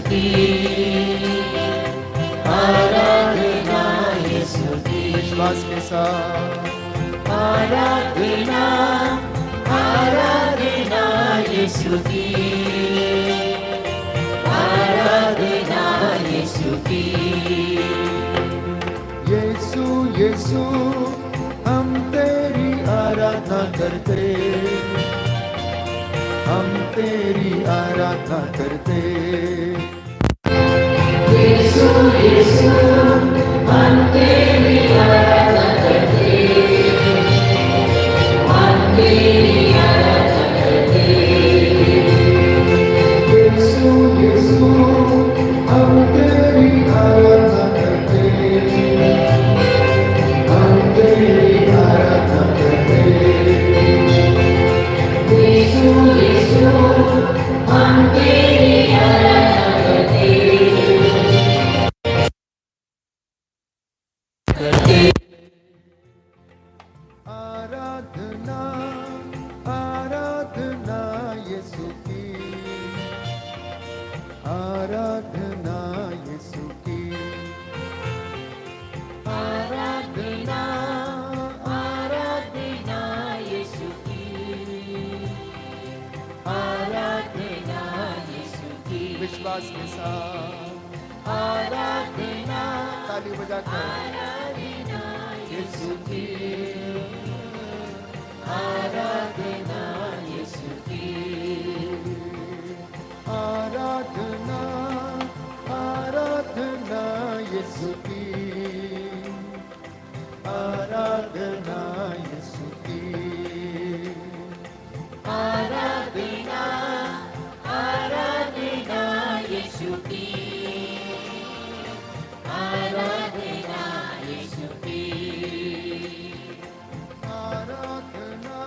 की आराधना, यीशु की विश्वास के साथ आराधना, आराधना यीशु की आराधना, यीशु की। यीशु यीशु हम तेरी आराधना करते, हम तेरी आराधना करते। यीशु यीशु हम तेरी आराधना करते, हम तेरी आराधना करते। यीशु यीशु हम तेरी आराधना करते, हम तेरी आराधना करते। यीशु यीशु हम तेरी आराधना करते, करते। आराधना आराधना यीशु की आराधना, यीशु की आराधना, आराधना यीशु की आराधना, यीशु की विश्वास के साथ आराधना, ताली बजाकर आराधना यीशु की आराधना, यीशु की आराधना आराधना यीशु की आराधना, यीशु की आराधना, आराधना यीशु की आराधना, यीशु की आराधना।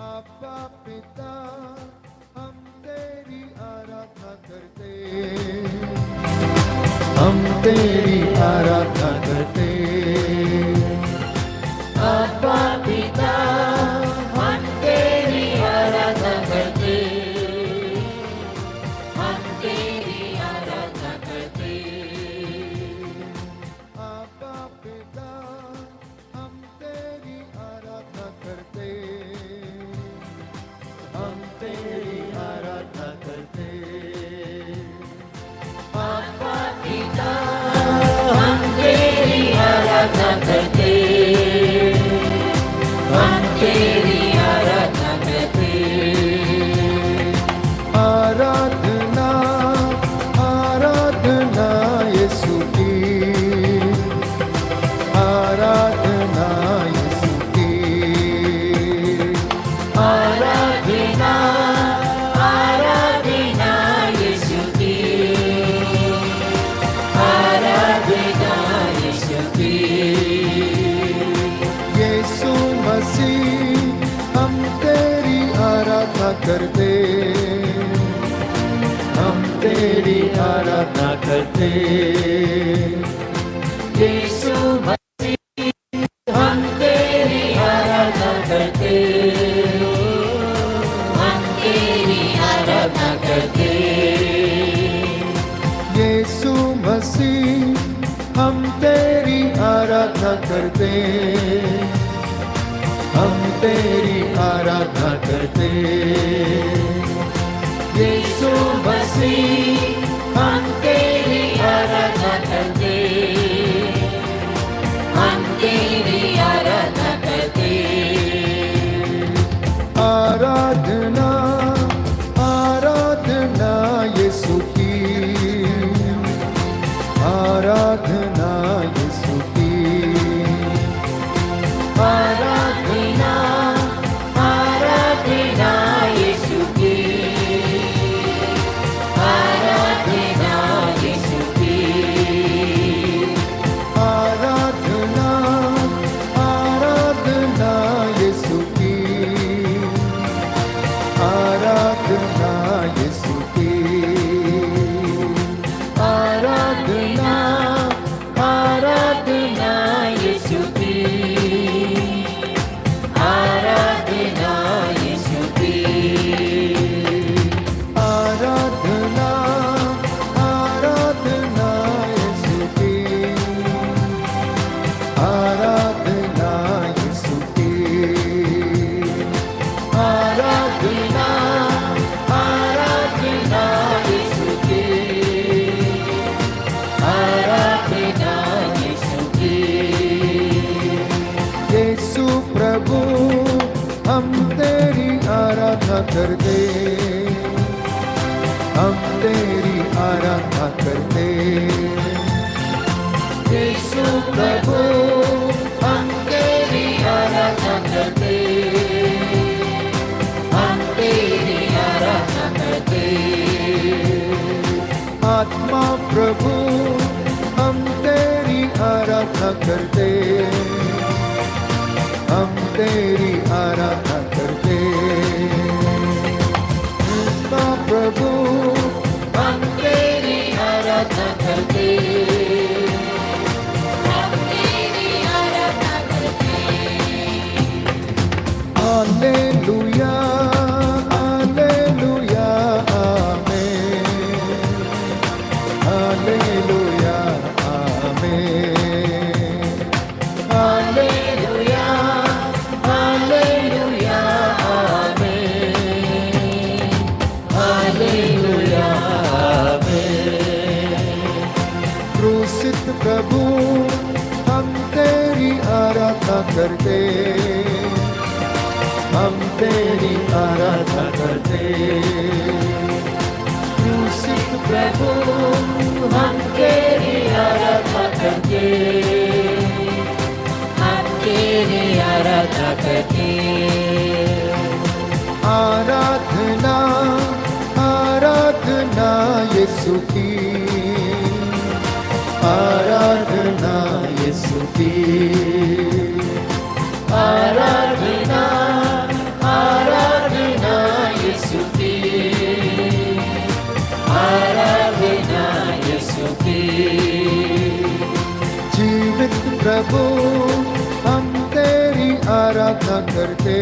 आपा पिता हम तेरी आराधना करते, हम तेरी आराधना करते। आपा पिता हम तेरी आराधना करते, हम तेरी आराधना करते। आपा पिता हम तेरी आराधना करते, हम तेरी आराधना करते। आपा पिता हम तेरी आराधना करते, हम तेरी आराधना करते। आराधना आराधना यीशु की आराधना, यीशु की आराधना, आराधना यीशु की आराधना, यीशु की यीशु मसीह हम तेरी आराधना करते, हम तेरी आराधना करते। यीशु मसीह हम तेरी आराधना करते, हम तेरी आराधना करते। यीशु मसीह हम तेरी आराधना करते, हम तेरी आराधना करते। यीशु मसीह हम तेरी आराधना करते, हम तेरी आराधना करते। आराधना आराधना यीशु की आराधना, यीशु की आराधना, आराधना यीशु की आराधना, यीशु की आराधना आराधना यीशु आराधना करते, हम तेरी आराधना करते। यीशु प्रभु हम तेरी आराधना करते, हम तेरी आराधना करते। आत्मा प्रभु हम तेरी आराधना करते, हम तेरी आराधना करते। आत्मा प्रभु हम तेरी आराधना करते, हम तेरी आराधना करते। हालेलुया हालेलुया आमेन, हालेलुया आमेन, हालेलुया हालेलुया आमेन, हालेलुया आमेन। क्रूसित प्रभु हम तेरी आराधना करते, हम तेरी आराधना करते। क्रूसित प्रभु हम तेरी आराधना करते, हम तेरी आराधना करते। आराधना आराधना यीशु की, आराधना यीशु की। आराधना आराधना यीशु की, आराधना यीशु की। जीवित प्रभु हम तेरी आराधना करते,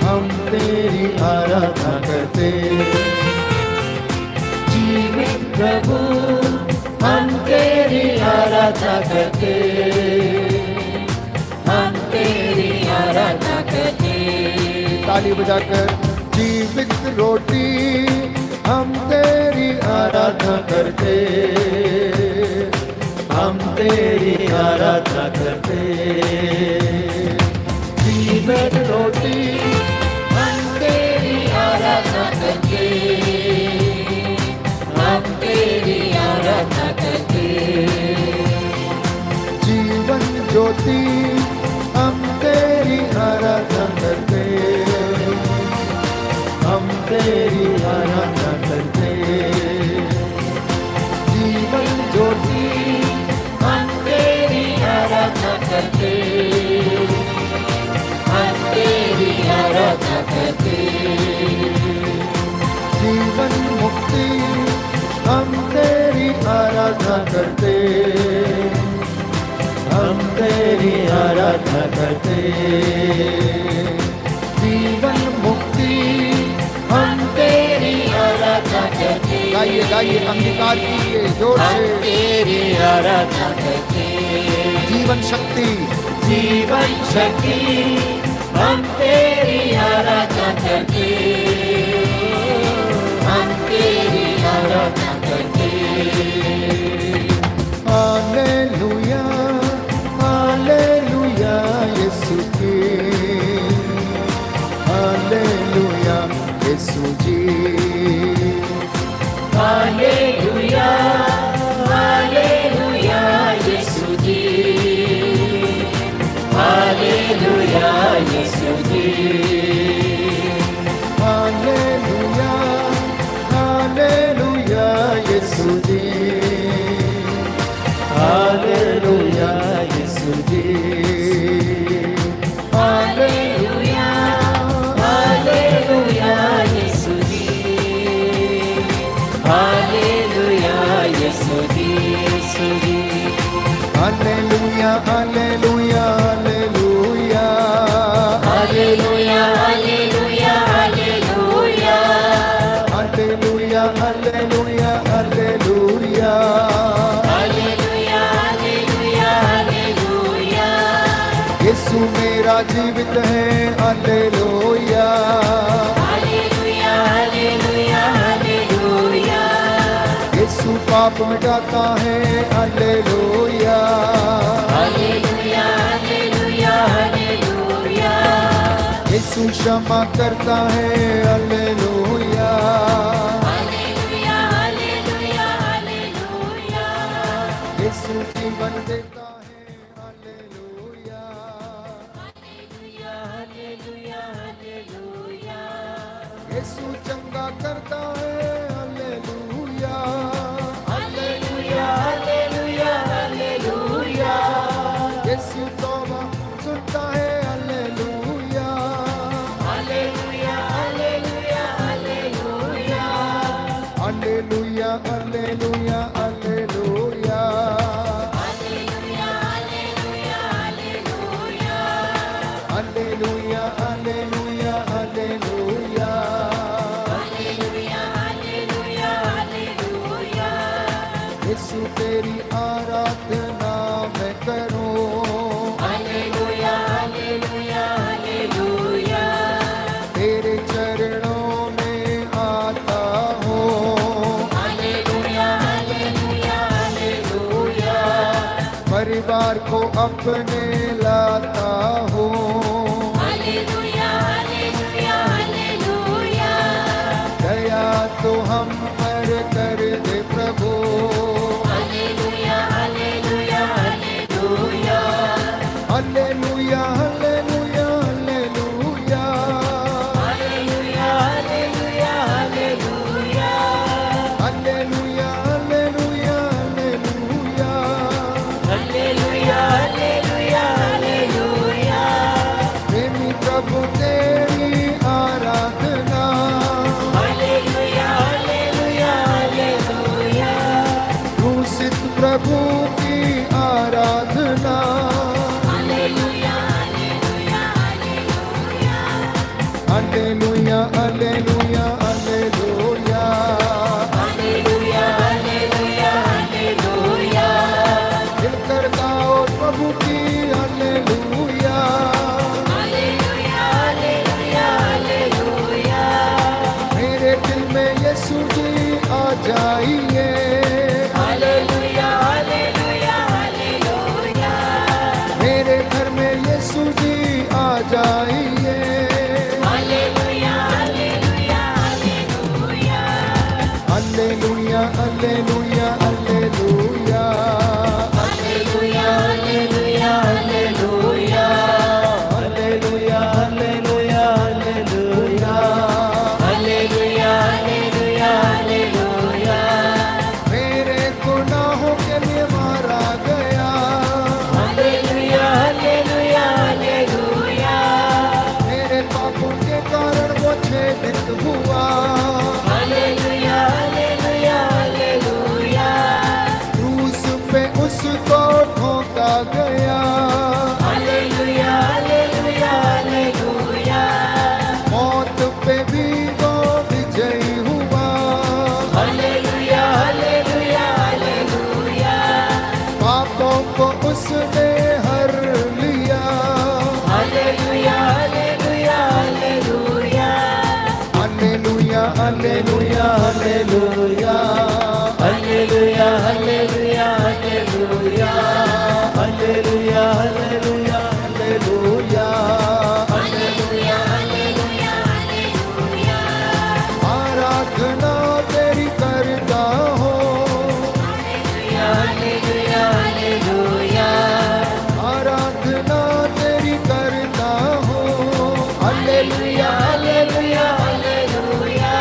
हम तेरी आराधना करते। जीवित प्रभु हम तेरी आराधना करते, हम तेरी आराधना करते। ताली बजाकर जीवित रोटी हम तेरी आराधना करते, हम तेरी आराधना करते। जीवित रोटी हम तेरी आराधना करते, हम तेरी आराधना करते। जीवन ज्योति हम तेरी आराधना करते, हम तेरी आराधना करते। जीवन ज्योति हम तेरी आराधना करते, हम तेरी आराधना करते। जीवन मुक्ति हम तेरी आराधना करते, हम तेरी आराधना करते। जीवन मुक्ति हम तेरी आराधना करते, गाइए गाइए अंगीकार कीजिए जोर हम से। तेरी आराधना करते। जीवन शक्ति जीवन शक्ति हम तेरी आराधना करते, हम तेरी आराधना करते। हालेलुया हालेलुया यीशु की, हालेलुया यीशु जी। हालेलुया हालेलुया यीशु जी, हालेलुया यीशु जी। हालेलुया हालेलुया यीशु जी, हालेलुया यीशु जी। हालेलुया हालेलुया यीशु जी, हालेलुया यीशु जी, यीशु जी। हालेलुया हालेलुया हालेलुया हालेलुया हालेलुया हालेलुया, हालेलुया हालेलुया हालेलुया। हालेलुया हालेलुया हालेलुया। यीशु मेरा जीवित है, हालेलुया। हालेलुया हालेलुया हालेलुया। यीशु पाप मिटाता है, हालेलुया। हालेलुया हालेलुया हालेलुया। यीशु क्षमा करता है हालेलुया हालेलुया हालेलुया हालेलुया यीशु जीवन देता है हालेलुया हालेलुया हालेलुया हालेलुया यीशु चंगा करता है हालेलुया हालेलुया हालेलुया हालेलुया यीशु तौबा सुनता है हालेलुया हालेलुया हालेलुया हालेलुया हालेलुया हालेलुया हालेलुया हालेलुया हालेलुया हालेलुया हालेलुया हालेलुया हालेलुया हालेलुया हालेलुया हालेलुया यीशु तेरी आराधना मैं करूं हालेलुया हालेलुया हालेलुया तेरे चरणों में आता हूँ हालेलुया हालेलुया हालेलुया परिवार को अपने लाता हूँ हालेलुया हालेलुया हालेलुया दया तो हम पर कर दे प्रभु हालेलुया हालेलुया हालेलुया हालेलुया हालेलुया हालेलुया हालेलुया हालेलुया हालेलुया हालेलुया हालेलुया हालेलुया हालेलुया हालेलुया हालेलुया प्रेमी प्रभु तेरी आराधना हालेलुया हालेलुया हालेलुया दूषित प्रभु की आराधना हालेलुया हालेलुया हालेलुया हालेलुया हालेलुया हालेलुया हालेलुया हालेलुया हालेलुया मिलकर गाओ प्रभु की हालेलुया हालेलुया हालेलुया हालेलुया मेरे दिल में यीशु जी आ जाइए हालेलुया हालेलुया हालेलुया मेरे घर में यीशु जी आ जाइए हालेलुया हालेलुया हालेलुया हालेलुया हालेलुया हालेलुया हालेलुया हालेलुया हालेलुया हालेलुया हालेलुया हालेलुया हालेलुया हालेलुया हालेलुया मेरे गुनाहों के लिए मारा गया हालेलुया हालेलुया हालेलुया मेरे पापों के कारण वो छेदित हुआ हालेलुया हालेलुया हालेलुया क्रूस पे उसको ठोका गया हालेलुया हालेलुया हालेलुया मौत पे भी वो विजयी हुआ हालेलुया हालेलुया हालेलुया पापों को उसने हर लिया हालेलुया हालेलुया हालेलुया हालेलुया हालेलुया हालेलुया हालेलुया हालेलुया हालेलुया हालेलुया हालेलुया हालेलुया हालेलुया हालेलुया हालेलुया आराधना तेरी करता हो हालेलुया हालेलुया आराधना तेरी करता हो हालेलुया हालेलुया हालेलुया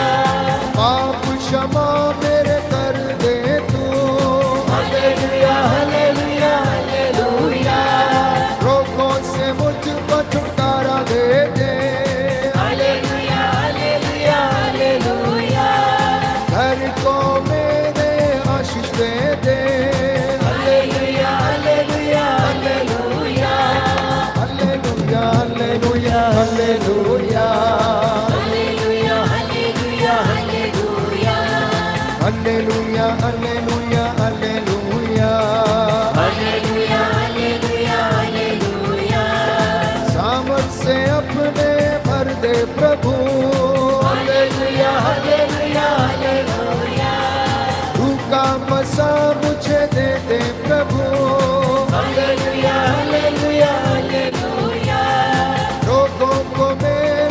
पाप क्षमा मेरे कर दे तू हालेलुया हालेलुया हालेलुया रोगों से मुझको छुटकारा दे दे हालेलुया हालेलुया हालेलुया घर को मेरे आशीष दे दे हालेलुया हालेलुया हालेलुया हालेलुया हालेलुया हालेलुया हालेलुया हालेलुया हालेलुया हालेलुया हालेलुया हालेलुया हालेलुया हालेलुया हालेलुया सामर्थ से अपने भर दे प्रभु हालेलुया हालेलुया हालेलुया तू का मसा मुझे दे दे प्रभु हालेलुया हालेलुया हालेलुया लोगों को मेरे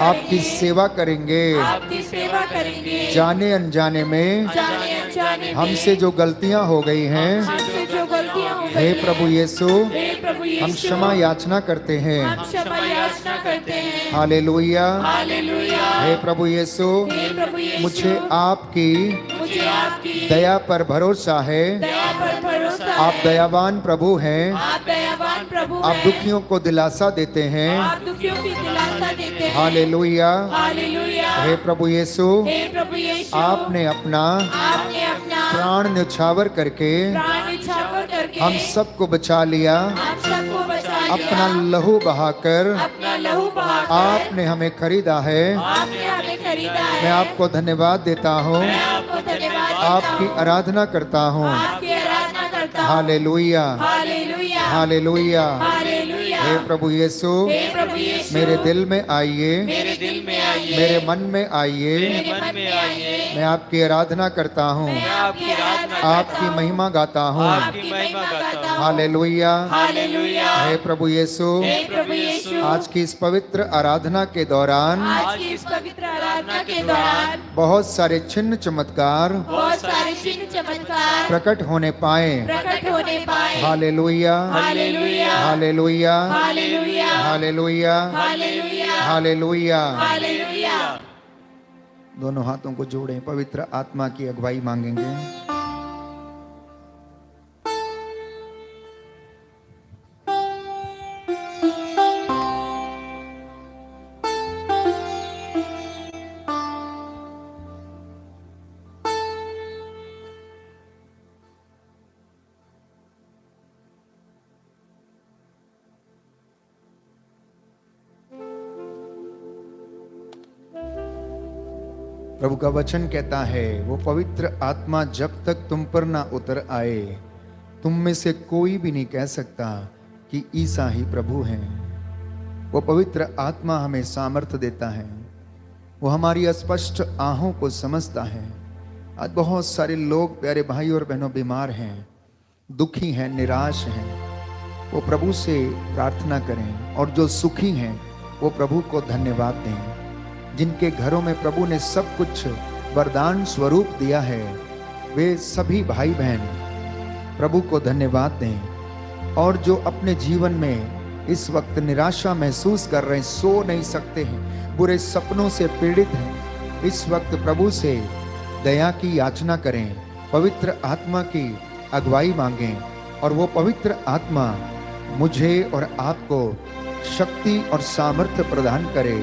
आपकी सेवा करेंगे। आपकी सेवा करेंगे। जाने अनजाने में जाने अनजाने में हमसे जो गलतियां हो गई हैं, हमसे जो गलतियां हो हे गई प्रभु यीशु, हे प्रभु यीशु, हम क्षमा याचना करते हैं। हम क्षमा याचना करते हैं। हालेलुया। हालेलुया। हे प्रभु यीशु, हे प्रभु यीशु, मुझे आपकी मुझे आपकी दया पर भरोसा है। दया पर भरोसा आप है। दयावान प्रभु हैं। आप दयावान प्रभु आप हैं। दुखियों को दिलासा देते हैं। आप दुखियों की दिलासा देते हैं। हालेलुया। हालेलुया। हे प्रभु यीशु, हे प्रभु यीशु, आपने अपना अपना प्राण न्यौछावर करके प्राण न्यौछावर करके हम सबको बचा लिया। हम सबको बचा लिया। अपना लहू बहाकर अपना लहू बहाकर आपने हमें खरीदा है। आपने हमें खरीदा है। मैं आपको धन्यवाद देता हूँ, मैं आपको धन्यवाद देता आपकी हूँ। आराधना करता हूँ। आपकी आराधना करता हूँ। हालेलुया। हालेलुया। हालेलुया। हालेलुया। हे प्रभु यीशु, हे प्रभु यीशु, मेरे दिल में आइए, मेरे दिल में आइए, मेरे मन में आइए। मेरे मन में आइए। मैं आपकी आराधना करता हूँ, मैं आपकी आराधना आपकी महिमा गाता हूँ। आपकी महिमा गाता हूँ। हालेलुया। हालेलुया। हे प्रभु यीशु, हे प्रभु यीशु, आज की इस पवित्र आराधना के दौरान आज की इस पवित्र आराधना के दौरान बहुत सारे चिन्ह चमत्कार बहुत सारे चिन्ह चमत्कार प्रकट होने पाए। प्रकट होने पाए। हालेलुया। हालेलुया। हालेलुया। हालेलुया। हालेलुया। हालेलुया। हालेलुया। हालेलुया। दोनों हाथों को जोड़ें, पवित्र आत्मा की अगुवाई मांगेंगे। प्रभु का वचन कहता है, वो पवित्र आत्मा जब तक तुम पर ना उतर आए, तुम में से कोई भी नहीं कह सकता कि ईसा ही प्रभु हैं। वो पवित्र आत्मा हमें सामर्थ्य देता है। वो हमारी अस्पष्ट आहों को समझता है। आज बहुत सारे लोग, प्यारे भाई और बहनों, बीमार हैं, दुखी हैं, निराश हैं। वो प्रभु से प्रार्थना करें, और जो सुखी हैं वो प्रभु को धन्यवाद दें। जिनके घरों में प्रभु ने सब कुछ वरदान स्वरूप दिया है, वे सभी भाई बहन प्रभु को धन्यवाद दें। और जो अपने जीवन में इस वक्त निराशा महसूस कर रहे हैं, सो नहीं सकते हैं, बुरे सपनों से पीड़ित हैं, इस वक्त प्रभु से दया की याचना करें, पवित्र आत्मा की अगुवाई मांगें, और वो पवित्र आत्मा मुझे और आपको शक्ति और सामर्थ्य प्रदान करे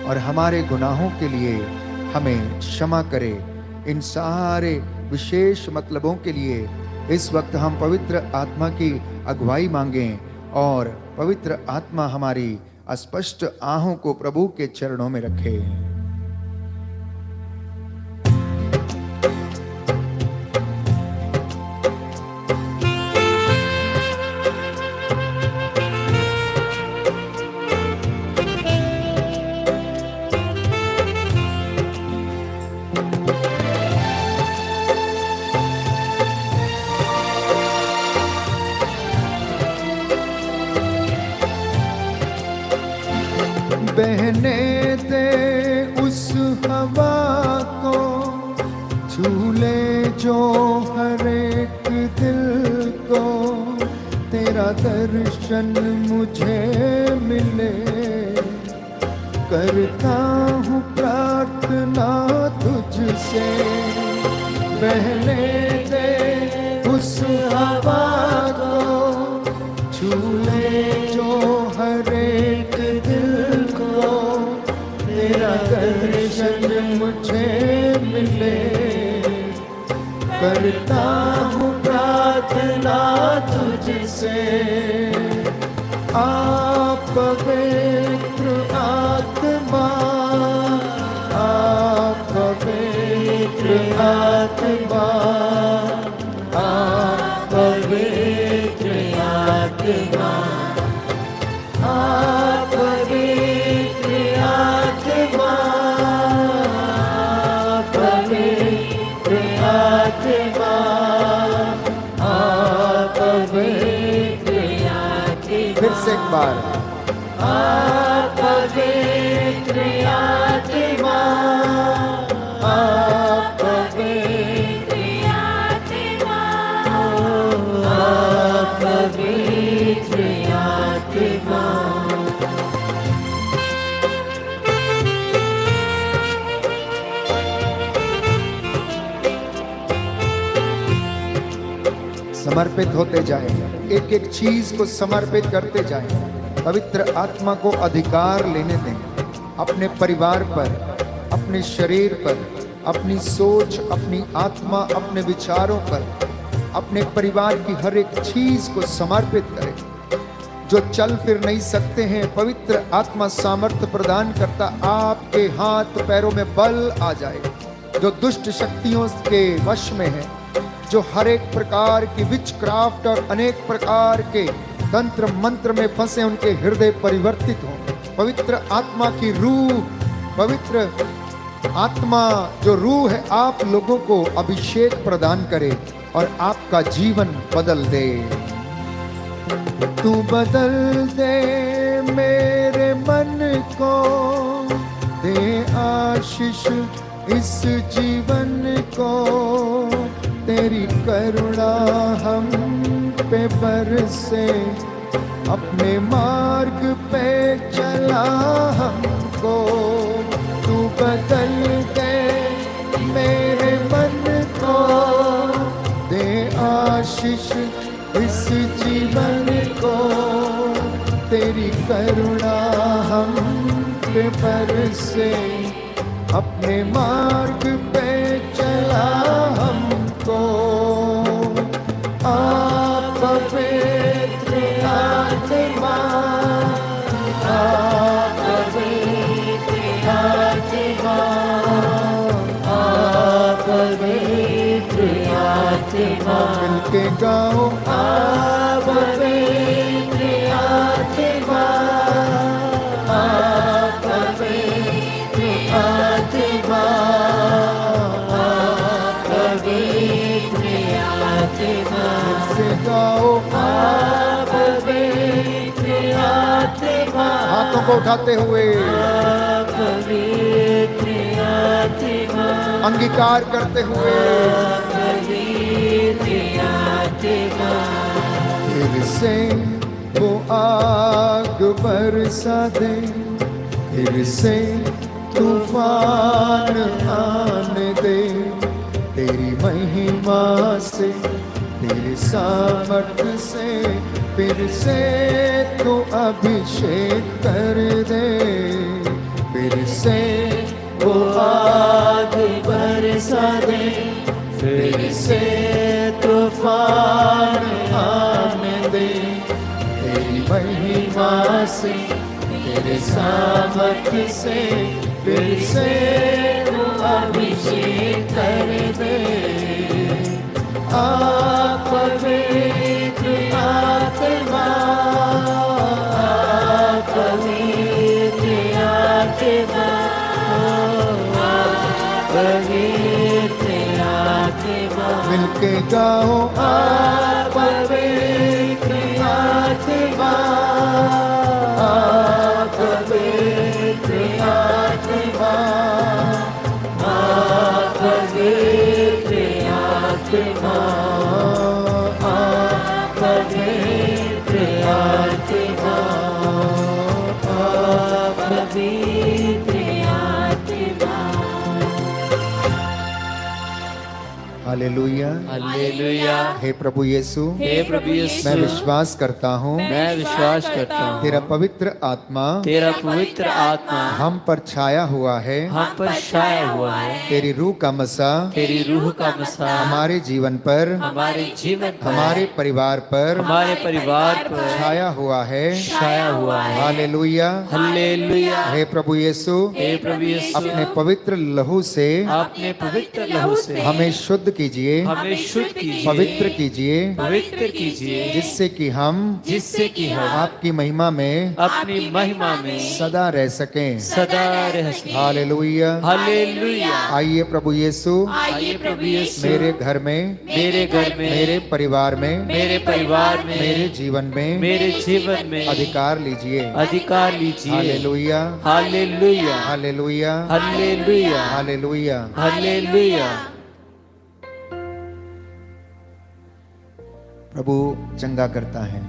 और हमारे गुनाहों के लिए हमें क्षमा करे। इन सारे विशेष मतलबों के लिए इस वक्त हम पवित्र आत्मा की अगुवाई मांगें, और पवित्र आत्मा हमारी अस्पष्ट आहों को प्रभु के चरणों में रखे। बहने दे उस हवा को, झूले जो हर एक दिल को, तेरा दर्शन मुझे मिले। करता हूँ प्रार्थना तुझसे, बहने दे उस हवा को, झूले जो हर एक दिल को, तेरा दर्शन मुझे मिले। करता हूँ प्रार्थना तुझसे, आप पवित्र आत्मा, आप पवित्र आत्मा, आप पवित्र आत्मा, आप पवित्र आत्मा, पवित्र आत्मा, आप पवित्र आत्मा। फिर से एक बार, आप पवित्र आत्मा, समर्पित होते जाएं, एक एक चीज को समर्पित करते जाएं। पवित्र आत्मा को अधिकार लेने दें अपने परिवार पर, अपने शरीर पर, अपनी सोच, अपनी आत्मा, अपने विचारों पर, अपने परिवार की हर एक चीज को समर्पित करें। जो चल फिर नहीं सकते हैं, पवित्र आत्मा सामर्थ्य प्रदान करता, आपके हाथ पैरों में बल आ जाए। जो दुष्ट शक्तियों के वश में है, जो हर एक प्रकार की विचक्राफ्ट और अनेक प्रकार के तंत्र मंत्र में फंसे, उनके हृदय परिवर्तित हों। पवित्र आत्मा की रूह, पवित्र आत्मा जो रूह है, आप लोगों को अभिषेक प्रदान करे और आपका जीवन बदल दे। तू बदल दे मेरे मन को, दे आशीष इस जीवन को, तेरी करुणा हम पे बरसे, अपने मार्ग पे चला हमको। तू बदल दे मेरे मन को, दे आशीष इस जीवन को, तेरी करुणा हम पे बरसे, अपने मार्ग पे चला हमको। आप पवित्र आत्मा, आप पवित्र आत्मा, आप पवित्र आत्मा, मिलके गाओ आप पवित्र आत्मा, आप पवित्र आत्मा, आप पवित्र आत्मा, से गाओ आप पवित्र आत्मा। हाथों को उठाते हुए आप पवित्र आत्मा, अंगीकार करते हुए आप पवित्र आत्मा। फिर से वो आग बरसा दे, फिर से तूफान आने दे, तेरी महिमा से, तेरे सामर्थ्य से, फिर से तू अभिषेक कर दे। फिर से वो आग बरसा दे, फिर से तूफान आने दे, तेरी महिमा से, तेरे सामर्थ्य से, फिर से तू अभिषेक कर दे। आप पवित्र आत्मा, आप पवित्र आत्मा, आप पवित्र आत्मा, मिलके गाओ आप पवित्र आत्मा, आप पवित्र आत्मा, आप पवित्र आत्मा, आप पवित्र आत्मा, आप पवित्र आत्मा। Hallelujah, hallelujah. हे प्रभु यीशु, हे प्रभु यीशु, मैं विश्वास करता हूँ मैं विश्वास करता हूँ तेरा पवित्र आत्मा तेरा पवित्र आत्मा हम पर छाया हुआ है, हम पर छाया हुआ है। तेरी रूह का मसा तेरी रूह का मसा हमारे जीवन पर, हमारे जीवन पर, हमारे परिवार पर हमारे परिवार पर छाया हुआ है। छाया हुआ है। हालेलुया, हालेलुया। हे प्रभु यीशु, हे प्रभु यीशु, अपने पवित्र लहू से अपने पवित्र लहू से हमें शुद्ध कीजिए, हमें शुद्ध कीजिए, पवित्र कीजिए, पवित्र कीजिए, जिससे कि हम आपकी महिमा में अपनी महिमा में सदा रह सकें। सदा रह सकें। Hallelujah, hallelujah. आइए प्रभु यीशु, आइए प्रभु यीशु, मेरे घर में, मेरे घर में, मेरे परिवार में, मेरे परिवार में, मेरे जीवन में, मेरे जीवन में अधिकार लीजिए। अधिकार लीजिए। हालेलुया, हालेलुया, हालेलुया, हालेलुया, हालेलुया। हालेलुया। प्रभु चंगा करता है।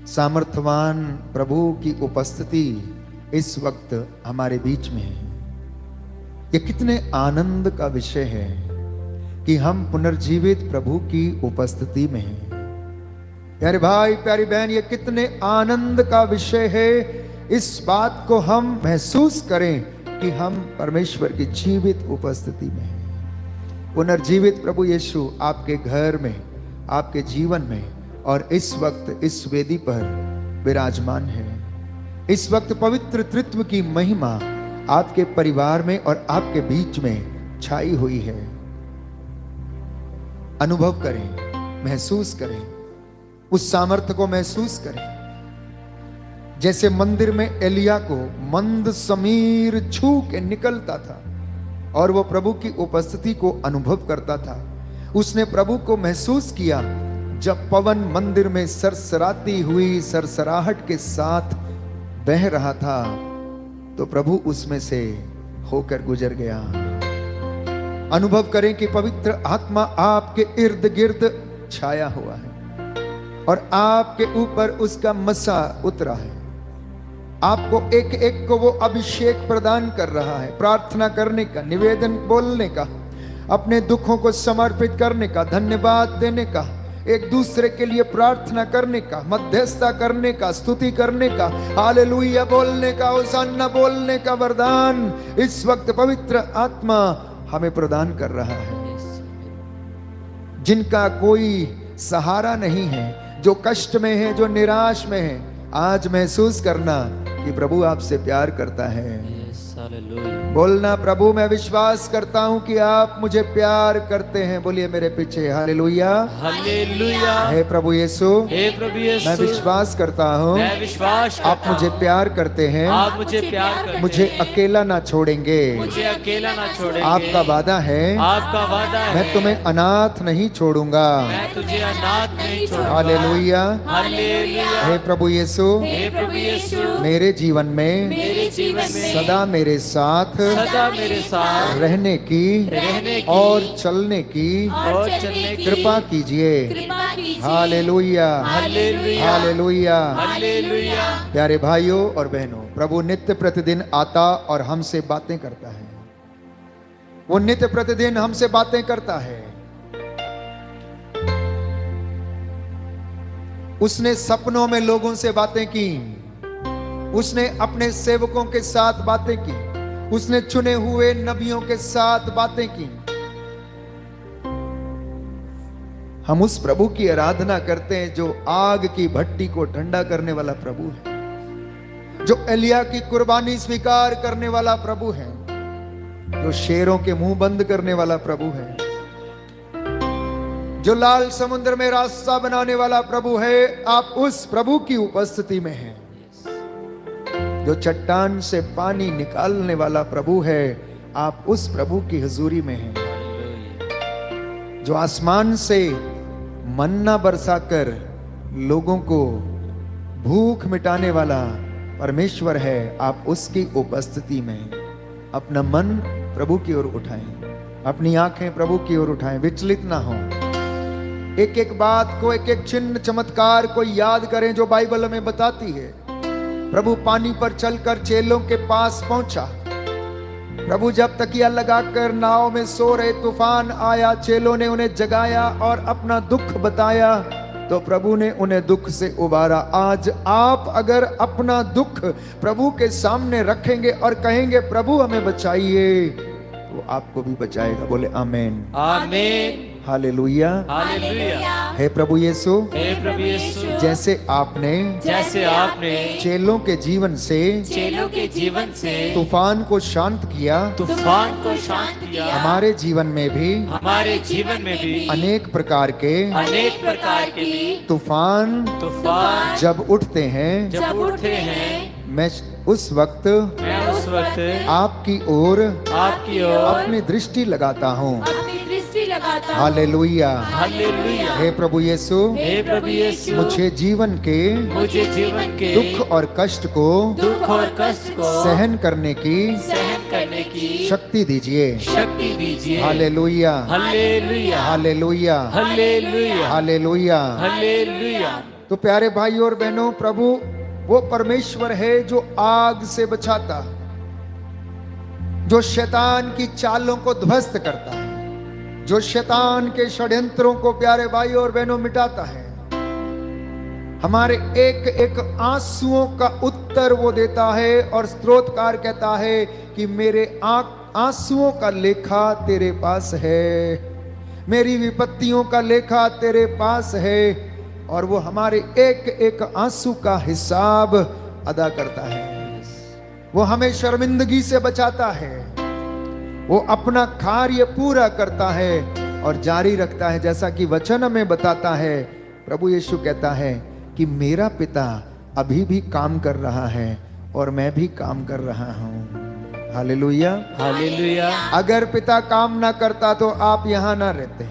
सामर्थ्यवान प्रभु की उपस्थिति इस वक्त हमारे बीच में है। ये कितने आनंद का विषय है कि हम पुनर्जीवित प्रभु की उपस्थिति में हैं। प्यारे भाई प्यारी बहन, ये कितने आनंद का विषय है। इस बात को हम महसूस करें कि हम परमेश्वर की जीवित उपस्थिति में हैं। पुनर्जीवित प्रभु यीशु आपके घर में, आपके जीवन में और इस वक्त इस वेदी पर विराजमान है। इस वक्त पवित्र त्रित्व की महिमा आपके परिवार में और आपके बीच में छाई हुई है। अनुभव करें, महसूस करें, उस सामर्थ्य को महसूस करें। जैसे मंदिर में एलिया को मंद समीर छू के निकलता था और वो प्रभु की उपस्थिति को अनुभव करता था। उसने प्रभु को महसूस किया जब पवन मंदिर में सरसराती हुई सरसराहट के साथ बह रहा था, तो प्रभु उसमें से होकर गुजर गया। अनुभव करें कि पवित्र आत्मा आपके इर्द गिर्द छाया हुआ है और आपके ऊपर उसका मसा उतरा है। आपको एक एक को वो अभिषेक प्रदान कर रहा है, प्रार्थना करने का, निवेदन बोलने का, अपने दुखों को समर्पित करने का, धन्यवाद देने का, एक दूसरे के लिए प्रार्थना करने का, मध्यस्थता करने का, स्तुति करने का, हालेलुया बोलने का, होशाना बोलने का वरदान इस वक्त पवित्र आत्मा हमें प्रदान कर रहा है। जिनका कोई सहारा नहीं है, जो कष्ट में है, जो निराश में है, आज महसूस करना कि प्रभु आपसे प्यार करता है। बोलना, प्रभु मैं विश्वास करता हूं कि आप मुझे प्यार करते हैं। बोलिए मेरे पीछे, हालेलुया हालेलुया। हे प्रभु यीशु, हे प्रभु यीशु, मैं विश्वास करता हूं मैं विश्वास करता आप मुझे प्यार करते हैं, आप मुझे प्यार करते मुझे हैं, अकेला ना छोड़ेंगे, मुझे अकेला ना छोड़ेंगे। आपका वादा है, आपका वादा है, मैं तुम्हें अनाथ नहीं छोड़ूंगा। मैं तुझे अनाथ नहीं छोड़ूंगा। Hallelujah hallelujah. हे प्रभु यीशु, हे प्रभु यीशु, मेरे जीवन में मेरे जीवन में सदा मेरे साथ सदा मेरे साथ रहने की और चलने की और चलने की कृपा कीजिए। हालेलुया हालेलुया। हालेलुया। हालेलुया। प्यारे भाइयों और बहनों, प्रभु नित्य प्रतिदिन आता और हमसे बातें करता है। वो नित्य प्रतिदिन हमसे बातें करता है। उसने सपनों में लोगों से बातें की, उसने अपने सेवकों के साथ बातें की, उसने चुने हुए नबियों के साथ बातें की। हम उस प्रभु की आराधना करते हैं जो आग की भट्टी को ठंडा करने वाला प्रभु है, जो एलिया की कुर्बानी स्वीकार करने वाला प्रभु है, जो शेरों के मुंह बंद करने वाला प्रभु है, जो लाल समुद्र में रास्ता बनाने वाला प्रभु है। आप उस प्रभु की उपस्थिति में हैं। जो चट्टान से पानी निकालने वाला प्रभु है, आप उस प्रभु की हुजूरी में हैं। जो आसमान से मन्ना बरसाकर लोगों को भूख मिटाने वाला परमेश्वर है, आप उसकी उपस्थिति में। अपना मन प्रभु की ओर उठाएं, अपनी आंखें प्रभु की ओर उठाएं, विचलित ना हो। एक एक बात को, एक एक चिन्ह चमत्कार को याद करें जो बाइबल में बताती है। प्रभु पानी पर चलकर चेलों के पास पहुंचा। प्रभु जब तकिया लगाकर नाव में सो रहे, तूफान आया, चेलों ने उन्हें जगाया और अपना दुख बताया, तो प्रभु ने उन्हें दुख से उबारा। आज आप अगर अपना दुख प्रभु के सामने रखेंगे और कहेंगे प्रभु हमें बचाइए, तो आपको भी बचाएगा। बोले आमीन। आमीन। हालेलुया। हालेलुया। हे प्रभु यीशु, हे प्रभु यीशु, जैसे आपने चेलों के जीवन से तूफान को शांत किया, हमारे जीवन में भी अनेक प्रकार के तूफान जब उठते हैं, मैं उस वक्त आपकी ओर अपनी दृष्टि लगाता हूँ। हालेलुया। हे प्रभु यीशु, मुझे जीवन के दुख और कष्ट को सहन करने की शक्ति दीजिए। हालेलुया। हालेलुया। हालेलुया। तो प्यारे भाइयों और बहनों, प्रभु वो परमेश्वर है जो आग से बचाता, जो शैतान की चालों को ध्वस्त करता है। जो शैतान के षड्यंत्रों को प्यारे भाई और बहनों मिटाता है। हमारे एक एक आंसुओं का उत्तर वो देता है और स्तोत्रकार कहता है कि मेरे आंसुओं का लेखा तेरे पास है, मेरी विपत्तियों का लेखा तेरे पास है, और वो हमारे एक एक आंसू का हिसाब अदा करता है। वो हमें शर्मिंदगी से बचाता है, वो अपना कार्य पूरा करता है और जारी रखता है। जैसा कि वचन में बताता है, प्रभु यीशु कहता है कि मेरा पिता अभी भी काम कर रहा है और मैं भी काम कर रहा हूं। Hallelujah, hallelujah. अगर पिता काम ना करता तो आप यहां ना रहते।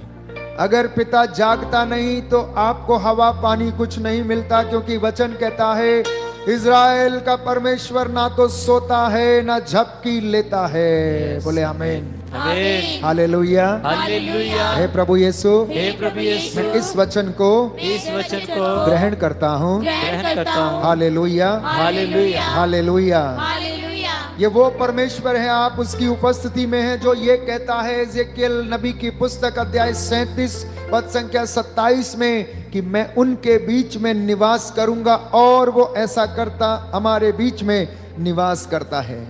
अगर पिता जागता नहीं तो आपको हवा पानी कुछ नहीं मिलता, क्योंकि वचन कहता है इज़राइल का परमेश्वर ना तो सोता है ना झपकी लेता है। बोले आमीन, आमीन, हालेलुया, हालेलुया। हे प्रभु यीशु, हे प्रभु यीशु, मैं इस वचन को इस वचन को ग्रहण करता हूँ। ग्रहण करता हूँ। हालेलुया, हालेलुया, हालेलुया। हालेलुया। ये वो परमेश्वर है, आप उसकी उपस्थिति में हैं, जो ये कहता है एजेकियल नबी की पुस्तक अध्याय 37 पद संख्या 27 में कि मैं उनके बीच में निवास करूंगा, और वो ऐसा करता हमारे बीच में निवास करता है।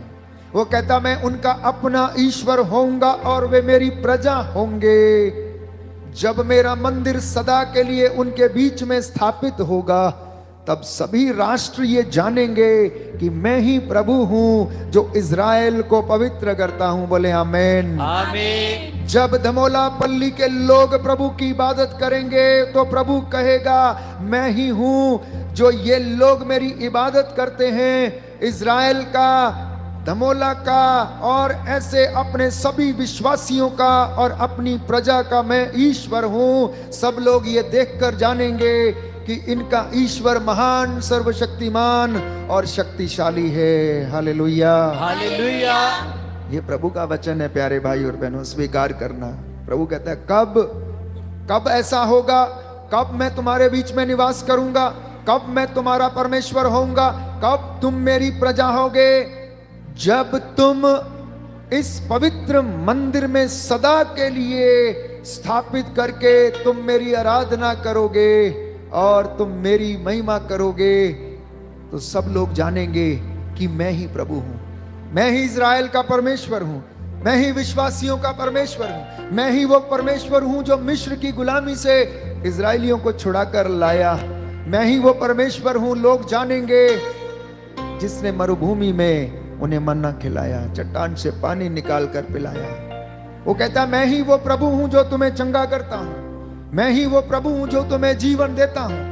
वो कहता मैं उनका अपना ईश्वर होऊंगा और वे मेरी प्रजा होंगे। जब मेरा मंदिर सदा के लिए उनके बीच में स्थापित होगा, तब सभी राष्ट्र ये जानेंगे कि मैं ही प्रभु हूं जो इज़राइल को पवित्र करता हूं। बोले आमीन, आमीन। जब धमोला पल्ली के लोग प्रभु की इबादत करेंगे तो प्रभु कहेगा मैं ही हूं जो ये लोग मेरी इबादत करते हैं। इज़राइल का, धमोला का और ऐसे अपने सभी विश्वासियों का और अपनी प्रजा का मैं ईश्वर हूं। सब लोग ये देखकर जानेंगे कि इनका ईश्वर महान, सर्वशक्तिमान और शक्तिशाली है। हालेलुया, हालेलुया। ये प्रभु का वचन है प्यारे भाई और बहनों, स्वीकार करना। प्रभु कहता है कब ऐसा होगा, कब मैं तुम्हारे बीच में निवास करूंगा, कब मैं तुम्हारा परमेश्वर होऊंगा, कब तुम मेरी प्रजा होगे, जब तुम इस पवित्र मंदिर में सदा के लिए स्थापित करके तुम मेरी आराधना करोगे और तुम मेरी महिमा करोगे, तो सब लोग जानेंगे कि मैं ही प्रभु हूं, मैं ही इज़राइल का परमेश्वर हूं, मैं ही विश्वासियों का परमेश्वर हूं, मैं ही वो परमेश्वर हूं जो मिस्र की गुलामी से इज़राइलियों को छुड़ाकर लाया, मैं ही वो परमेश्वर हूं। लोग जानेंगे जिसने मरुभूमि में उन्हें मन्ना खिलाया, चट्टान से पानी निकाल कर पिलाया। वो कहता मैं ही वो प्रभु हूं जो तुम्हें चंगा करता हूं, मैं ही वो प्रभु हूं जो तुम्हें जीवन देता हूं,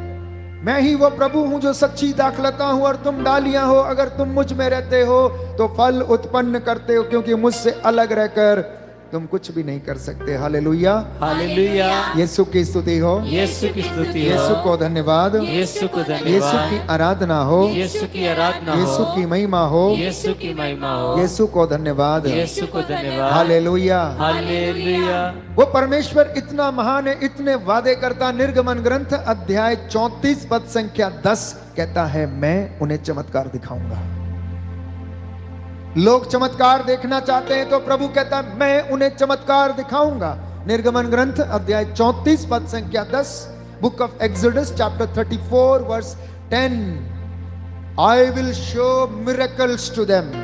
मैं ही वो प्रभु हूं जो सच्ची दाखलता हूं और तुम डालियां हो। अगर तुम मुझ में रहते हो तो फल उत्पन्न करते हो, क्योंकि मुझसे अलग रहकर तुम कुछ भी नहीं कर सकते। हालेलुया, हालेलुया। यीशु की स्तुति हो, यीशु की स्तुति हो, यीशु को धन्यवाद, यीशु को यीशु धन्यवाद, की आराधना हो, यीशु की आराधना यीशु हो, की महिमा हो, यीशु की महिमा हो, यीशु को धन्यवाद, यीशु को धन्यवाद। हालेलुया। हालेलुया। वो परमेश्वर इतना महान है, इतने वादे करता। निर्गमन ग्रंथ अध्याय 34 पद संख्या 10 कहता है मैं उन्हें चमत्कार दिखाऊंगा। लोग चमत्कार देखना चाहते हैं तो प्रभु कहता है मैं उन्हें चमत्कार दिखाऊंगा। निर्गमन ग्रंथ अध्याय 34 पद संख्या 10, book of Exodus chapter 34 verse 10, I will show miracles to them.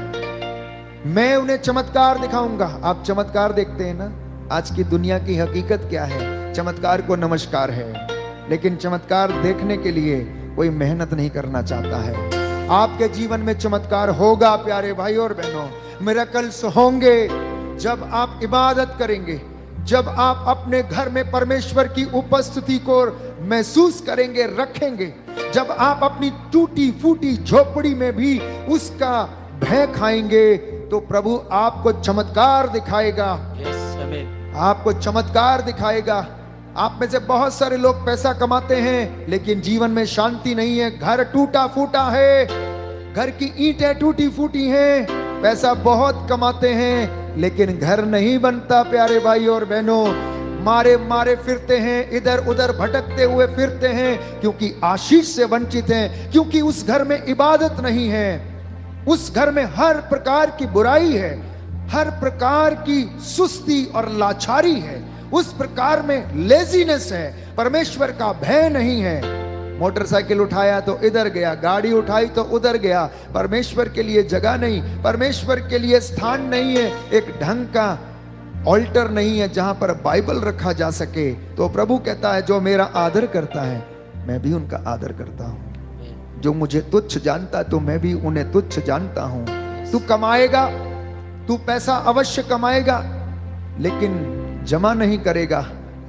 मैं उन्हें चमत्कार दिखाऊंगा। आप चमत्कार देखते हैं ना, आज की दुनिया की हकीकत क्या है? चमत्कार को नमस्कार है, लेकिन चमत्कार देखने के लिए कोई मेहनत नहीं करना चाहता है। आपके जीवन में चमत्कार होगा प्यारे भाई और बहनों, मिरेकल्स होंगे जब आप इबादत करेंगे, जब आप अपने घर में परमेश्वर की उपस्थिति को महसूस करेंगे, रखेंगे, जब आप अपनी टूटी फूटी झोपड़ी में भी उसका भय खाएंगे, तो प्रभु आपको चमत्कार दिखाएगा। आपको चमत्कार दिखाएगा। आप में से बहुत सारे लोग पैसा कमाते हैं लेकिन जीवन में शांति नहीं है, घर टूटा फूटा है, घर की ईंटें टूटी फूटी हैं, पैसा बहुत कमाते हैं लेकिन घर नहीं बनता। प्यारे भाई और बहनों, मारे मारे फिरते हैं, इधर उधर भटकते हुए फिरते हैं, क्योंकि आशीष से वंचित हैं, क्योंकि उस घर में इबादत नहीं है, उस घर में हर प्रकार की बुराई है, हर प्रकार की सुस्ती और लाचारी है, उस प्रकार में लेजीनेस है, परमेश्वर का भय नहीं है। मोटरसाइकिल उठाया तो इधर गया, गाड़ी उठाई तो उधर गया, परमेश्वर के लिए जगह नहीं, परमेश्वर के लिए स्थान नहीं है, एक ढंग का ऑल्टर नहीं है जहां पर बाइबल रखा जा सके। तो प्रभु कहता है जो मेरा आदर करता है मैं भी उनका आदर करता हूं, जो मुझे तुच्छ जानता है तो मैं भी उन्हें तुच्छ जानता हूं। तू कमाएगा, तू पैसा अवश्य कमाएगा लेकिन जमा नहीं करेगा,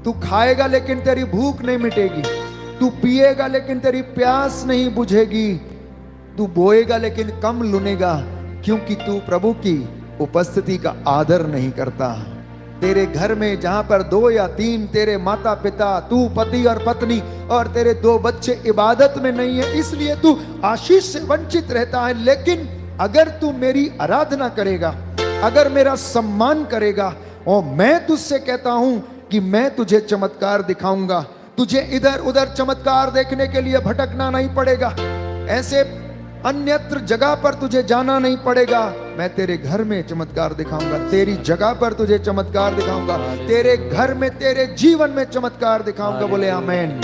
तू खाएगा लेकिन तेरी भूख नहीं मिटेगी, तू पिएगा लेकिन तेरी प्यास नहीं बुझेगी, तू बोएगा लेकिन कम लुनेगा, क्योंकि तू प्रभु की उपस्थिति का आदर नहीं करता। तेरे घर में जहां पर 2 या 3 तेरे माता पिता, तू पति और पत्नी और तेरे 2 बच्चे इबादत में नहीं है, इसलिए तू आशीष से वंचित रहता है। लेकिन अगर तू मेरी आराधना करेगा, अगर मेरा सम्मान करेगा, और मैं तुझसे कहता हूं कि मैं तुझे चमत्कार दिखाऊंगा, तुझे इधर उधर चमत्कार देखने के लिए भटकना नहीं पड़ेगा, ऐसे अन्यत्र जगह पर तुझे जाना नहीं पड़ेगा, मैं तेरे घर में चमत्कार दिखाऊंगा, तेरी जगह पर तुझे चमत्कार दिखाऊंगा, तेरे घर में, तेरे जीवन में चमत्कार दिखाऊंगा। बोले आमेन।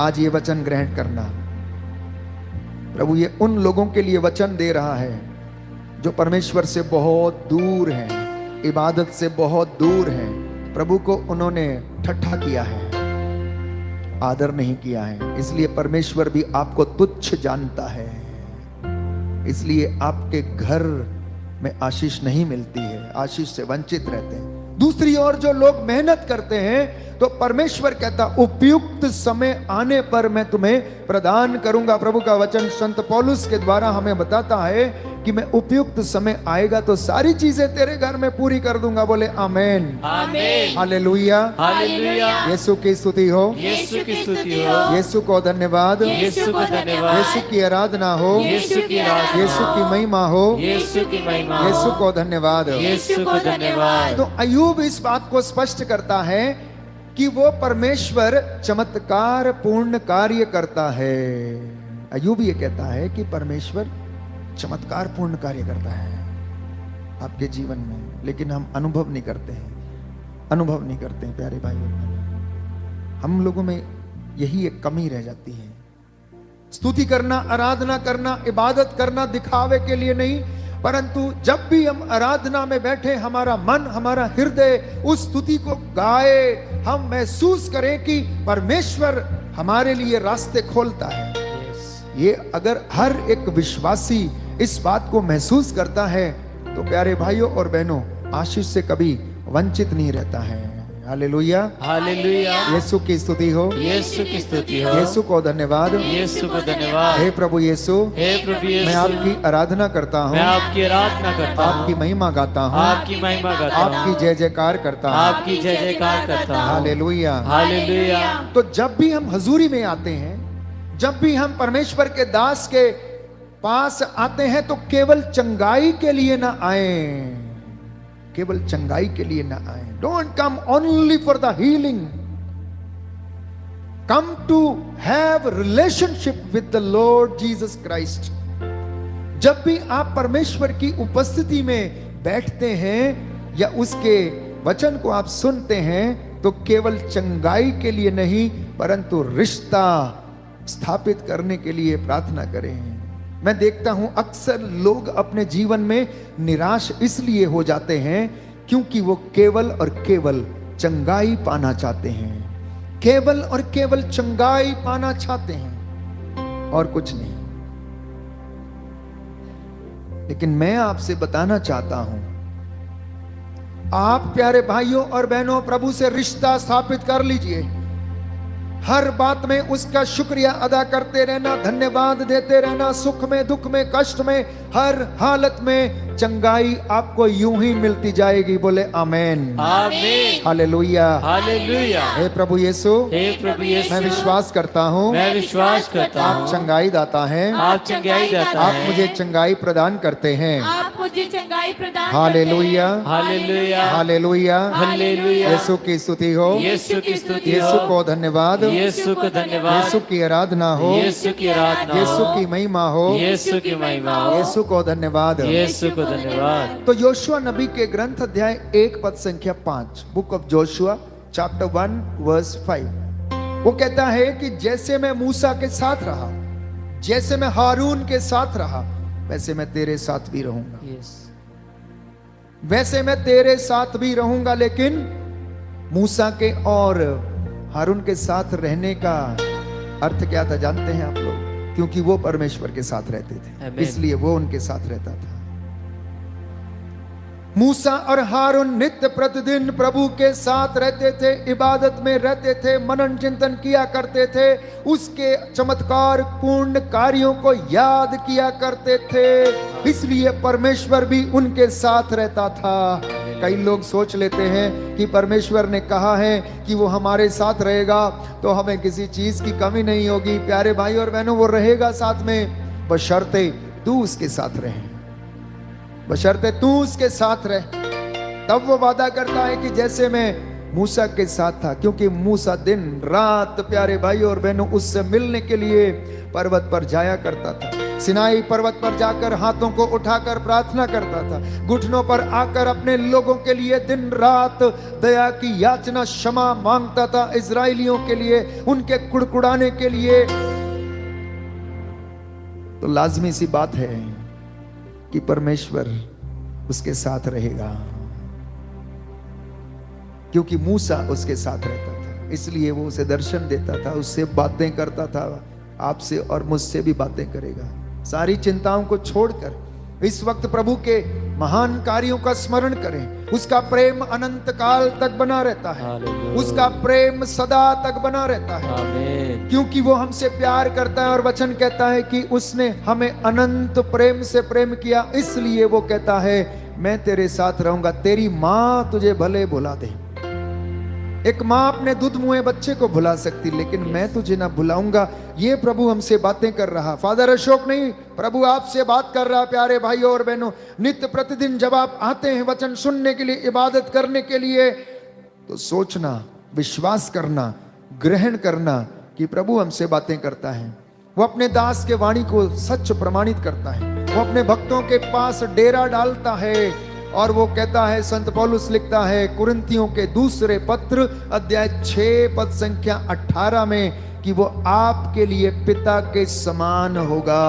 आज ये वचन ग्रहण करना। प्रभु ये उन लोगों के लिए वचन दे रहा है जो परमेश्वर से बहुत दूर हैं, इबादत से बहुत दूर हैं। प्रभु को उन्होंने ठट्ठा किया है, आदर नहीं किया है, इसलिए परमेश्वर भी आपको तुच्छ जानता है, इसलिए आपके घर में आशीष नहीं मिलती है, आशीष से वंचित रहते हैं। दूसरी ओर जो लोग मेहनत करते हैं तो परमेश्वर कहता उपयुक्त समय आने पर मैं तुम्हें प्रदान करूंगा। प्रभु का वचन संत पौलुस के द्वारा हमें बताता है कि मैं उपयुक्त समय आएगा तो सारी चीजें तेरे घर में पूरी कर दूंगा। बोले आमेन, आमेन, हालेलुया, हालेलुया। यीशु की स्तुति हो, यीशु की स्तुति हो, यीशु को धन्यवाद, यीशु को धन्यवाद, यीशु की आराधना हो, यीशु की आराधना, यीशु की महिमा हो, यीशु की महिमा हो, यीशु को धन्यवाद। यीशु को धन्यवाद। तो अय्यूब इस बात को स्पष्ट करता है कि वो परमेश्वर चमत्कार पूर्ण कार्य करता है। अय्यूब ये कहता है कि परमेश्वर चमत्कार पूर्ण कार्य करता है आपके जीवन में, लेकिन हम अनुभव नहीं करते हैं, अनुभव नहीं करते हैं। प्यारे भाई और बहनों, हम लोगों में यही एक कमी रह जाती है। स्तुति करना, आराधना करना, इबादत करना दिखावे के लिए नहीं, परंतु जब भी हम आराधना में बैठे हमारा मन, हमारा हृदय उस स्तुति को गाए, हम महसूस करें कि परमेश्वर हमारे लिए रास्ते खोलता है। ये अगर हर एक विश्वासी इस बात को महसूस करता है तो प्यारे भाइयों और बहनों, आशीष से कभी वंचित नहीं रहता है। हालेलुया, हालेलुया। यीशु की स्तुति हो, यीशु की स्तुति हो, यीशु को धन्यवाद, यीशु को धन्यवाद। हे प्रभु यीशु, हे प्रभु यीशु, मैं आपकी आराधना करता हूँ, मैं आपकी आराधना करता हूँ, आपकी महिमा गाता हूँ, आपकी महिमा गाता हूँ, आपकी जय जयकार करता हूँ। आपकी जय जयकार करता हूँ। हालेलुया, हालेलुया। तो जब भी हम हजूरी में आते हैं, जब भी हम परमेश्वर के दास के पास आते हैं तो केवल चंगाई के लिए ना आए, केवल चंगाई के लिए ना आए। Don't come only for the healing, come to have relationship with the Lord Jesus Christ. जब भी आप परमेश्वर की उपस्थिति में बैठते हैं या उसके वचन को आप सुनते हैं तो केवल चंगाई के लिए नहीं परंतु रिश्ता स्थापित करने के लिए प्रार्थना करें। मैं देखता हूं अक्सर लोग अपने जीवन में निराश इसलिए हो जाते हैं क्योंकि वो केवल और केवल चंगाई पाना चाहते हैं, केवल और केवल चंगाई पाना चाहते हैं और कुछ नहीं। लेकिन मैं आपसे बताना चाहता हूं, आप प्यारे भाइयों और बहनों प्रभु से रिश्ता स्थापित कर लीजिए। हर बात में उसका शुक्रिया अदा करते रहना, धन्यवाद देते रहना, सुख में, दुख में, कष्ट में, हर हालत में चंगाई आपको यूं ही मिलती जाएगी। बोले आमेन, आमीन, हालेलुया, हालेलुया। हे प्रभु यीशु, हे प्रभु यीशु, मैं विश्वास करता हूँ मैं विश्वास करता हूँ आप चंगाई दाता हैं, आप चंगाई दाता आप हैं, मुझे चंगाई प्रदान करते हैं। आप मुझे चंगाई सच्चाई प्रदान हालेलुया, हालेलुया, हालेलुया। हालेलुया। यीशु की स्तुति हो, यीशु की स्तुति यीशु हो, को धन्यवाद, यीशु को धन्यवाद, यीशु की आराधना हो, यीशु की आराधना यीशु हो, की महिमा हो, यीशु की महिमा हो, यीशु को धन्यवाद। यीशु को धन्यवाद। तो योशुआ नबी के ग्रंथ अध्याय 1 पद संख्या 5, book of Joshua chapter 1 verse 5, वो कहता है कि जैसे मैं मूसा के साथ रहा, जैसे मैं हारून के साथ रहा, वैसे मैं तेरे साथ भी रहूंगा, यस, वैसे मैं तेरे साथ भी रहूंगा। लेकिन मूसा के और हारून के साथ रहने का अर्थ क्या था जानते हैं आप लोग? क्योंकि वो परमेश्वर के साथ रहते थे, आमीन। इसलिए वो उनके साथ रहता था। मूसा और हारून नित्य प्रतिदिन प्रभु के साथ रहते थे, इबादत में रहते थे, मनन चिंतन किया करते थे, उसके चमत्कार पूर्ण कार्यों को याद किया करते थे, इसलिए परमेश्वर भी उनके साथ रहता था। कई लोग सोच लेते हैं कि परमेश्वर ने कहा है कि वो हमारे साथ रहेगा तो हमें किसी चीज की कमी नहीं होगी। प्यारे भाई और बहनों, वो रहेगा साथ में, बशर्ते तू उसके साथ रहे, बशर्ते तू उसके साथ रहे। तब वो वादा करता है कि जैसे मैं मूसा के साथ था, क्योंकि मूसा दिन रात प्यारे भाई और बहनों उससे मिलने के लिए पर्वत पर जाया करता था। सिनाई पर्वत पर जाकर हाथों को उठाकर प्रार्थना करता था, घुटनों पर आकर अपने लोगों के लिए दिन रात दया की याचना क्षमा मांगता था, इजराइलियों के लिए, उनके कुड़कुड़ाने के लिए। तो लाजमी सी बात है कि परमेश्वर उसके साथ रहेगा, क्योंकि मूसा उसके साथ रहता था, इसलिए वो उसे दर्शन देता था, उससे बातें करता था। आपसे और मुझसे भी बातें करेगा। सारी चिंताओं को छोड़कर इस वक्त प्रभु के महान कार्यों का स्मरण करें। उसका प्रेम अनंत काल तक बना रहता है, हालेलुया। उसका प्रेम सदा तक बना रहता है, आमीन। क्योंकि वो हमसे प्यार करता है। और वचन कहता है कि उसने हमें अनंत प्रेम से प्रेम किया, इसलिए वो कहता है मैं तेरे साथ रहूंगा। तेरी माँ तुझे भले भुला दे, एक माँ अपने दूध मुहे बच्चे को भुला सकती, लेकिन मैं तुझे ना भुलाऊंगा। ये प्रभु हमसे बातें कर रहा, फादर अशोक नहीं, प्रभु आपसे बात कर रहा। प्यारे भाइयों और बहनों, नित्य प्रतिदिन जब आप आते हैं वचन सुनने के लिए, इबादत करने के लिए, तो सोचना, विश्वास करना, ग्रहण करना कि प्रभु हमसे बातें करता है। वो अपने दास के वाणी को सच प्रमाणित करता है, वो अपने भक्तों के पास डेरा डालता है। और वो कहता है, संत पौलुस लिखता है कुरिन्थियों के दूसरे पत्र अध्याय 6 पद संख्या 18 में कि वो आपके लिए पिता के समान होगा।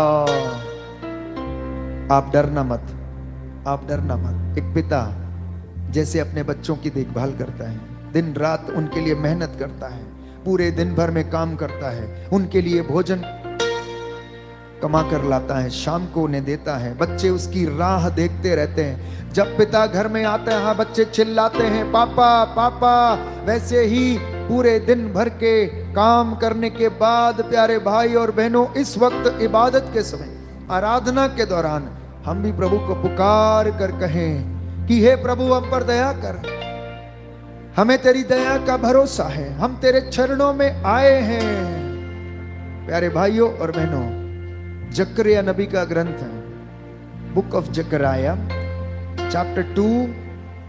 आप डरना मत, आप डरना मत। एक पिता जैसे अपने बच्चों की देखभाल करता है, दिन रात उनके लिए मेहनत करता है, पूरे दिन भर में काम करता है, उनके लिए भोजन कमा कर लाता है, शाम को उन्हें देता है। बच्चे उसकी राह देखते रहते हैं। जब पिता घर में आता है, बच्चे चिल्लाते हैं पापा पापा। वैसे ही पूरे दिन भर के काम करने के बाद प्यारे भाई और बहनों, इस वक्त इबादत के समय, आराधना के दौरान हम भी प्रभु को पुकार कर कहें कि हे प्रभु हम पर दया कर, हमें तेरी दया का भरोसा है, हम तेरे चरणों में आए हैं। प्यारे भाइयों और बहनों, जकरिया नबी का ग्रंथ है, book of Zechariah chapter 2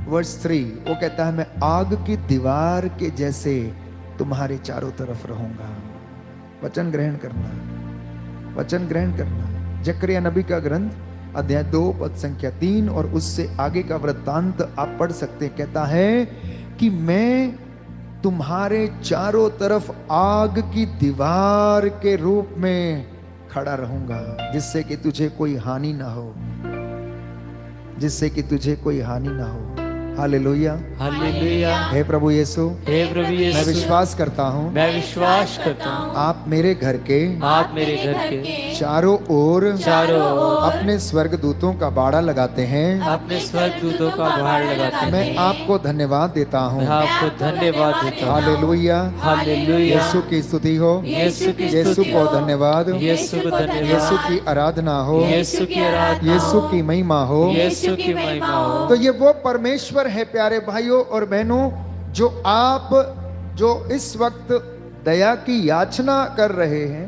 verse 3, वो कहता है मैं आग की दीवार के जैसे तुम्हारे चारों तरफ रहूंगा। वचन ग्रहण करना, वचन ग्रहण करना। जकरिया नबी का ग्रंथ अध्याय 2 पद संख्या 3 और उससे आगे का वृत्तांत आप पढ़ सकते हैं। कहता है कि मैं तुम्हारे चारों तरफ आग की दीवार के रूप में खड़ा रहूंगा, जिससे कि तुझे कोई हानि ना हो, जिससे कि तुझे कोई हानि ना हो। Hallelujah, hallelujah. हे प्रभु यीशु, हे प्रभु मैं यीशु, विश्वास करता हूँ मैं विश्वास करता हूँ आप मेरे घर के आप मेरे घर के चारों ओर चारों ओर अपने स्वर्ग दूतों का बाड़ा लगाते हैं। अपने स्वर्गदूतों का भार लगाते मैं हैं। आपको धन्यवाद देता हूँ। मैं आपको धन्यवाद देता हूँ। हालेलुया, हालेलुया। यीशु की स्तुति हो, यीशु की यीशु स्तुति को हो। धन्यवाद, यीशु को यीशु धन्यवाद, की आराधना हो, यीशु की आराधना, यीशु की महिमा हो। यीशु की महिमा हो। तो ये वो परमेश्वर है प्यारे भाइयों और बहनों, जो आप जो इस वक्त दया की याचना कर रहे हैं,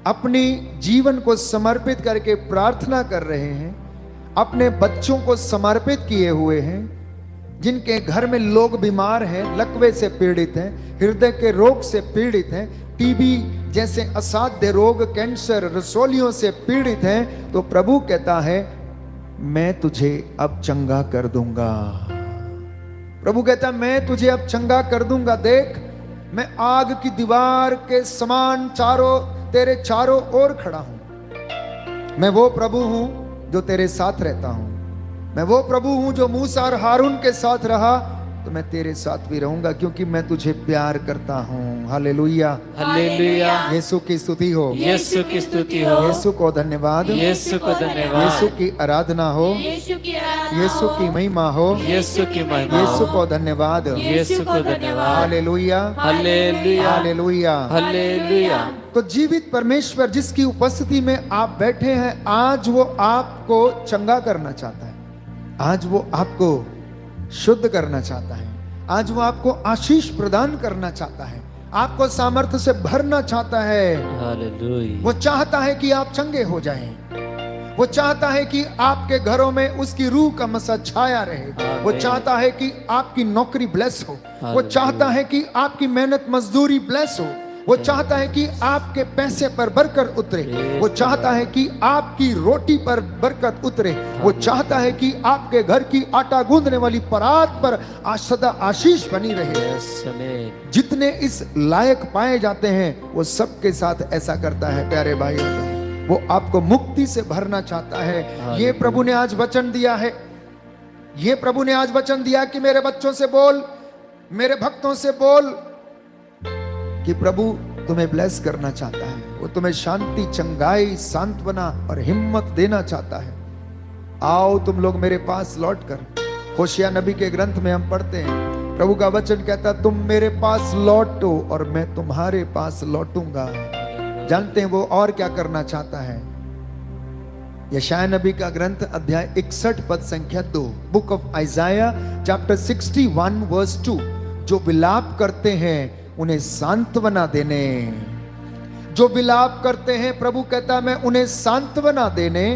अपनी जीवन को समर्पित करके प्रार्थना कर रहे हैं, अपने बच्चों को समर्पित किए हुए हैं, जिनके घर में लोग बीमार हैं, लकवे से पीड़ित हैं, हृदय के रोग से पीड़ित हैं, टीबी जैसे असाध्य रोग, कैंसर, रसोलियों से पीड़ित हैं, तो प्रभु कहता है मैं तुझे अब चंगा कर दूंगा। प्रभु कहता है मैं तुझे अब चंगा कर दूंगा। देख, मैं आग की दीवार के समान तेरे चारों ओर खड़ा हूं। मैं वो प्रभु हूं जो तेरे साथ रहता हूं। मैं वो प्रभु हूं जो मूसा और हारून के साथ रहा, तो मैं तेरे साथ भी रहूंगा, क्योंकि मैं तुझे प्यार करता हूं। हालेलुया, हालेलुया। यीशु की स्तुति हो, यीशु की स्तुति हो, यीशु को धन्यवाद, यीशु को धन्यवाद, यीशु की आराधना हो, यीशु की आराधना यीशु की महिमा हो, यीशु की महिमा यीशु हो, को धन्यवाद। यीशु को धन्यवाद। हालेलुया, हालेलुया, हालेलुया। हालेलुया। तो जीवित परमेश्वर जिसकी उपस्थिति में आप बैठे हैं, आज वो आपको चंगा करना चाहता है, आज वो आपको शुद्ध करना चाहता है, आज वो आपको आशीष प्रदान करना चाहता है, आपको सामर्थ्य से भरना चाहता है। हालेलुया। वो चाहता है कि आप चंगे हो जाएं। वो चाहता है कि आपके घरों में उसकी रूह का मसा छाया रहे। वो चाहता है कि आपकी नौकरी ब्लेस हो। वो चाहता है कि आपकी मेहनत मजदूरी ब्लेस हो। वो चाहता है कि आपके पैसे पर बरकत उतरे। वो चाहता है कि आपकी रोटी पर बरकत उतरे। वो चाहता है कि आपके घर की आटा गूंदने वाली परात पर सदा आशीष बनी रहे। जितने इस लायक पाए जाते हैं वो सबके साथ ऐसा करता है। प्यारे भाइयों, वो आपको मुक्ति से भरना चाहता है। ये प्रभु ने आज वचन दिया है। ये प्रभु ने आज वचन दिया कि मेरे बच्चों से बोल, मेरे भक्तों से बोल कि प्रभु तुम्हें ब्लेस करना चाहता है। वो तुम्हें शांति, चंगाई, सांत्वना और हिम्मत देना चाहता है। आओ तुम लोग मेरे पास लौट कर। होशिया नबी के ग्रंथ में हम पढ़ते हैं, प्रभु का वचन कहता तुम मेरे पास लौटो और मैं तुम्हारे पास लौटूंगा। जानते हैं वो और क्या करना चाहता है? यशाया नबी का ग्रंथ अध्याय 61 पद संख्या 2, book of Isaiah chapter 61 verse 2, जो विलाप करते हैं उन्हें सांत्वना देने। जो विलाप करते हैं, प्रभु कहता है मैं उन्हें सांत्वना देने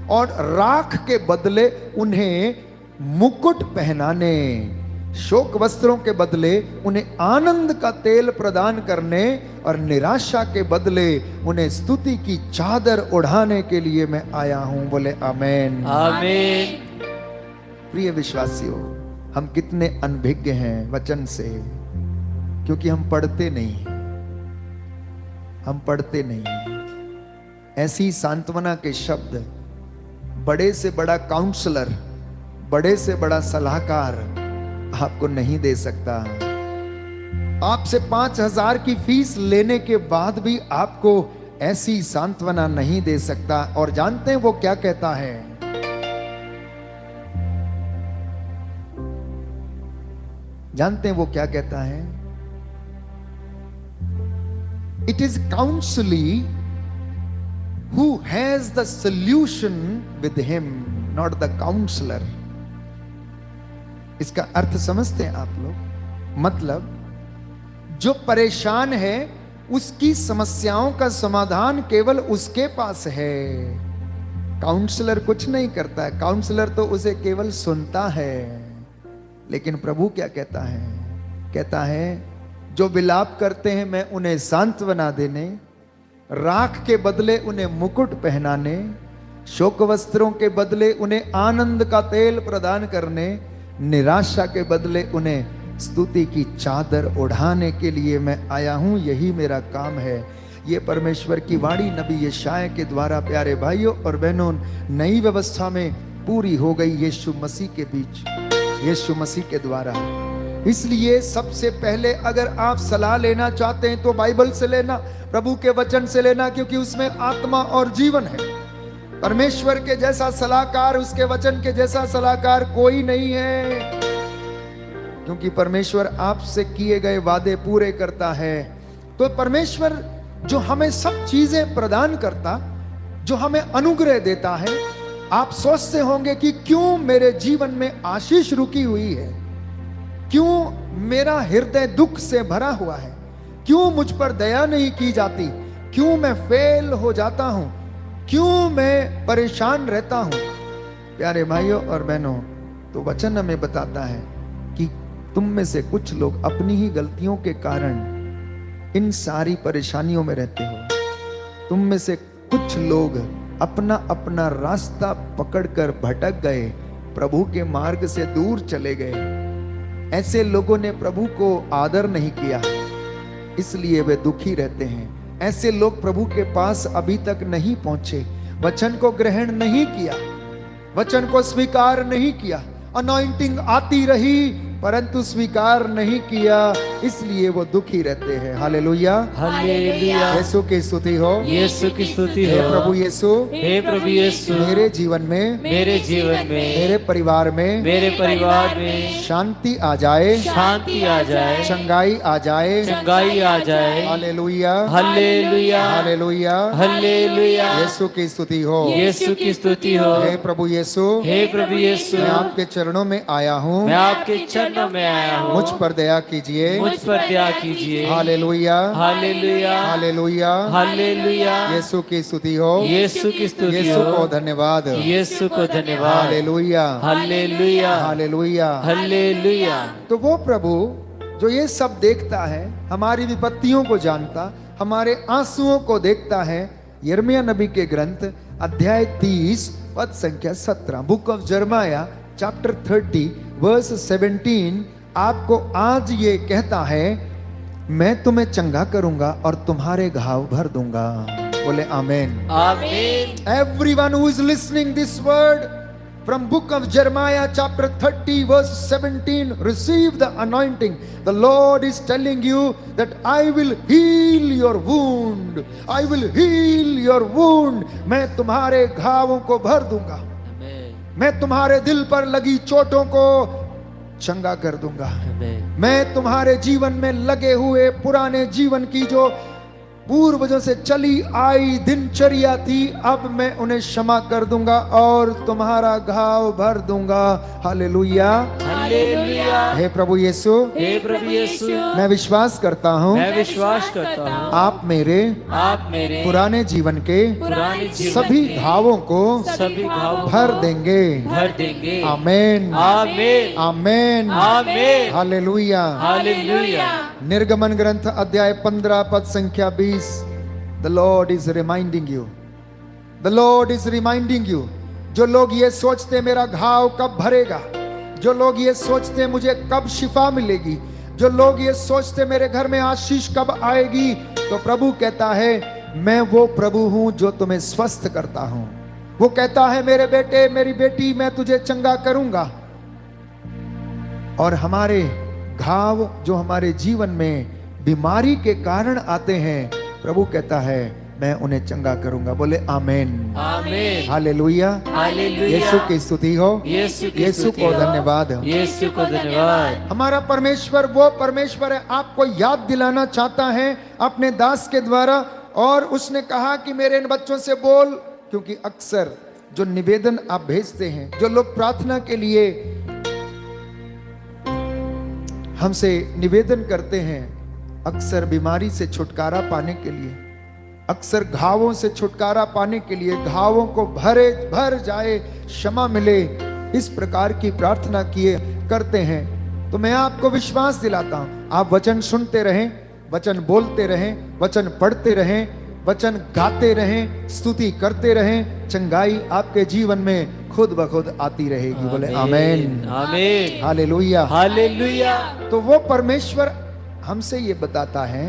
और राख के बदले उन्हें मुकुट पहनाने, शोक वस्त्रों के बदले उन्हें आनंद का तेल प्रदान करने और निराशा के बदले उन्हें स्तुति की चादर ओढ़ाने के लिए मैं आया हूं। बोले आमेन, आमीन। प्रिय विश्वासियों, हम कितने अनभिज्ञ हैं वचन से, क्योंकि हम पढ़ते नहीं हैं। हम पढ़ते नहीं हैं। ऐसी सांत्वना के शब्द बड़े से बड़ा काउंसलर, बड़े से बड़ा सलाहकार आपको नहीं दे सकता। आपसे 5,000 की फीस लेने के बाद भी आपको ऐसी सांत्वना नहीं दे सकता। और जानते हैं वो क्या कहता है? जानते हैं वो क्या कहता है? It is counselee who has the solution with him, not the counselor. इसका अर्थ समझते हैं आप लोग? मतलब जो परेशान है उसकी समस्याओं का समाधान केवल उसके पास है। काउंसलर कुछ नहीं करता है, काउंसलर तो उसे केवल सुनता है। लेकिन प्रभु क्या कहता है? कहता है जो विलाप करते हैं मैं उन्हें सांत्वना देने, राख के बदले उन्हें मुकुट पहनाने, शोक वस्त्रों के बदले उन्हें आनंद का तेल प्रदान करने, निराशा के बदले उन्हें स्तुति की चादर ओढ़ाने के लिए मैं आया हूं। यही मेरा काम है। ये परमेश्वर की वाणी नबी यशाया के द्वारा प्यारे भाइयों और बहनों नई व्यवस्था में पूरी हो गई यीशु मसीह के बीच, यीशु मसीह के द्वारा। इसलिए सबसे पहले अगर आप सलाह लेना चाहते हैं तो बाइबल से लेना, प्रभु के वचन से लेना, क्योंकि उसमें आत्मा और जीवन है। परमेश्वर के जैसा सलाहकार, उसके वचन के जैसा सलाहकार कोई नहीं है, क्योंकि परमेश्वर आपसे किए गए वादे पूरे करता है। तो परमेश्वर जो हमें सब चीजें प्रदान करता, जो हमें अनुग्रह देता है, आप सोचते होंगे कि क्यों मेरे जीवन में आशीष रुकी हुई है, क्यों मेरा हृदय दुख से भरा हुआ है, क्यों मुझ पर दया नहीं की जाती, क्यों मैं फेल हो जाता हूं, क्यों मैं परेशान रहता हूं। प्यारे भाइयों और बहनों, तो वचन हमें बताता है कि तुम में से कुछ लोग अपनी ही गलतियों के कारण इन सारी परेशानियों में रहते हो। तुम में से कुछ लोग अपना अपना रास्ता पकड़कर भटक गए, प्रभु के मार्ग से दूर चले गए। ऐसे लोगों ने प्रभु को आदर नहीं किया, इसलिए वे दुखी रहते हैं। ऐसे लोग प्रभु के पास अभी तक नहीं पहुंचे, वचन को ग्रहण नहीं किया, वचन को स्वीकार नहीं किया। अनॉइंटिंग आती रही परंतु स्वीकार नहीं किया, इसलिए वो दुखी रहते हैं। हालेलुया, हालेलुया। यीशु की स्तुति हो, यीशु की स्तुति हे हो। प्रभु यीशु, हे प्रभु यीशु, मेरे जीवन में, मेरे जीवन में, मेरे परिवार में, मेरे परिवार में शांति आ जाए, शांति आ जाए, चंगाई आ जाए। चंगाई आ जाए। हालेलुया, हालेलुया, हालेलुया, हालेलुया। यीशु की स्तुति हो, यीशु की स्तुति हो। हे प्रभु यीशु, हे प्रभु यीशु, मैं आपके चरणों में आया हूँ, मैं आपके चरणों में आया हूँ। मुझ पर दया कीजिए। मुझ पर दया कीजिए। हालेलुया, हालेलुया, हालेलुया, हालेलुया। यीशु की स्तुति हो, यीशु की स्तुति यीशु को हो। धन्यवाद, यीशु को धन्यवाद। हालेलुया, हालेलुया, हालेलुया। हालेलुया। तो वो प्रभु जो ये सब देखता है, हमारी विपत्तियों को जानता, हमारे आंसुओं को देखता है। यिर्मयाह नबी के ग्रंथ अध्याय 30 पद संख्या 17, book of Jeremiah chapter 30 verse 17 आपको आज ये कहता है, मैं तुम्हें चंगा करूंगा और तुम्हारे घाव भर दूंगा। बोले आमेन। आमीन। Everyone who is listening this word from book of Jeremiah chapter 30 verse 17, receive the anointing. The Lord is telling you that I will heal your wound. I will heal your wound. मैं तुम्हारे घावों को भर दूंगा, मैं तुम्हारे दिल पर लगी चोटों को चंगा कर दूंगा। मैं तुम्हारे जीवन में लगे हुए पुराने जीवन की जो पूर्वजों से चली आई दिनचर्या थी, अब मैं उन्हें क्षमा कर दूंगा और तुम्हारा घाव भर दूंगा। Hallelujah, hallelujah. हे प्रभु यीशु, हे प्रभु यीशु, मैं विश्वास करता हूँ मैं विश्वास करता हूँ आप मेरे पुराने जीवन के पुराने जीवन सभी के घावों को सभी घाव भर देंगे। भर देंगे। आमेन, आमीन, आमेन, आमीन। हालेलुया। हालेलुया। निर्गमन ग्रंथ अध्याय 15 पद संख्या 20, the Lord is reminding you, the Lord is reminding you. जो लोग ये सोचते मेरा घाव कब भरेगा, जो लोग ये सोचते मुझे कब शिफा मिलेगी, जो लोग ये सोचते मेरे घर में आशीष कब आएगी, तो प्रभु कहता है मैं वो प्रभु हूं जो तुम्हें स्वस्थ करता हूं। वो कहता है मेरे बेटे मेरी बेटी, मैं तुझे चंगा करूंगा। और हमारे घाव जो हमारे जीवन में बीमारी के कारण आते हैं, प्रभु कहता है मैं उन्हें चंगा करूंगा। बोले आमेन, आमीन। हालेलुया, हालेलुया। यीशु की स्तुति हो, यीशु की यीशु स्तुति को हो। धन्यवाद। यीशु को धन्यवाद। हमारा परमेश्वर वो परमेश्वर है, आपको याद दिलाना चाहता है अपने दास के द्वारा। और उसने कहा कि मेरे इन बच्चों से बोल, क्योंकि अक्सर जो निवेदन आप भेजते हैं, जो लोग प्रार्थना के लिए हमसे निवेदन करते हैं, अक्सर बीमारी से छुटकारा पाने के लिए, अक्सर घावों से छुटकारा पाने के लिए, घावों को भर जाए, क्षमा मिले, इस प्रकार की प्रार्थना किए करते हैं। तो मैं आपको विश्वास दिलाता हूं, आप वचन सुनते रहें, वचन बोलते रहें, वचन पढ़ते रहें, वचन गाते रहें, स्तुति करते रहें, चंगाई आपके जीवन में खुद ब खुद आती रहेगी। बोले आमेन, आमीन। Hallelujah, hallelujah. तो वो परमेश्वर हमसे ये बताता है,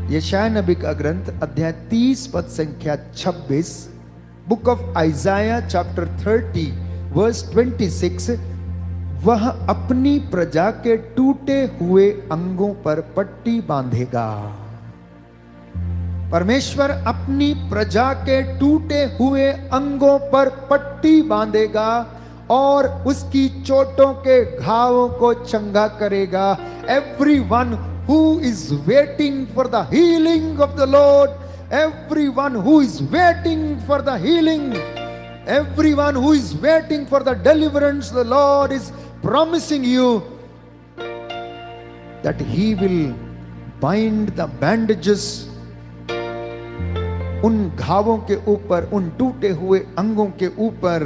यशायाह नबी का ग्रंथ अध्याय 30 पद संख्या 26, book of Isaiah chapter 30 verse 26, वह अपनी प्रजा के टूटे हुए अंगों पर पट्टी बांधेगा। परमेश्वर अपनी प्रजा के टूटे हुए अंगों पर पट्टी बांधेगा और उसकी चोटों के घावों को चंगा करेगा। Everyone who is waiting for the healing of the Lord, everyone who is waiting for the healing, everyone who is waiting for the deliverance, the Lord is promising you that He will bind the bandages उन घावों के ऊपर, उन टूटे हुए अंगों के ऊपर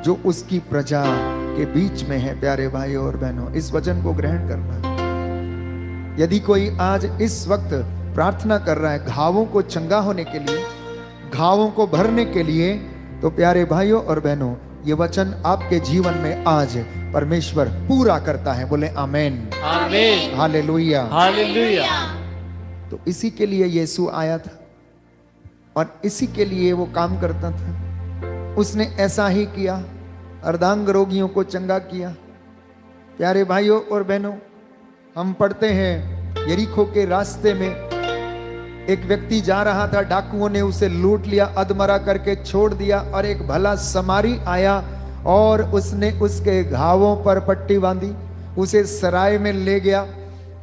जो उसकी प्रजा के बीच में है। प्यारे भाइयों और बहनों, इस वचन को ग्रहण करना। यदि कोई आज इस वक्त प्रार्थना कर रहा है घावों को चंगा होने के लिए, घावों को भरने के लिए, तो प्यारे भाइयों और बहनों, ये वचन आपके जीवन में आज परमेश्वर पूरा करता है। बोले आमेन, आमीन, हालेलुया। हालेलुया। तो इसी के लिए यीशु आया था और इसी के लिए वो काम करता था। उसने ऐसा ही किया, अर्धांग रोगियों को चंगा किया। प्यारे भाइयों और बहनों, हम पढ़ते हैं यरीको के रास्ते में एक व्यक्ति जा रहा था, डाकुओं ने उसे लूट लिया, अधमरा करके छोड़ दिया, और एक भला समारी आया और उसने उसके घावों पर पट्टी बांधी, उसे सराय में ले गया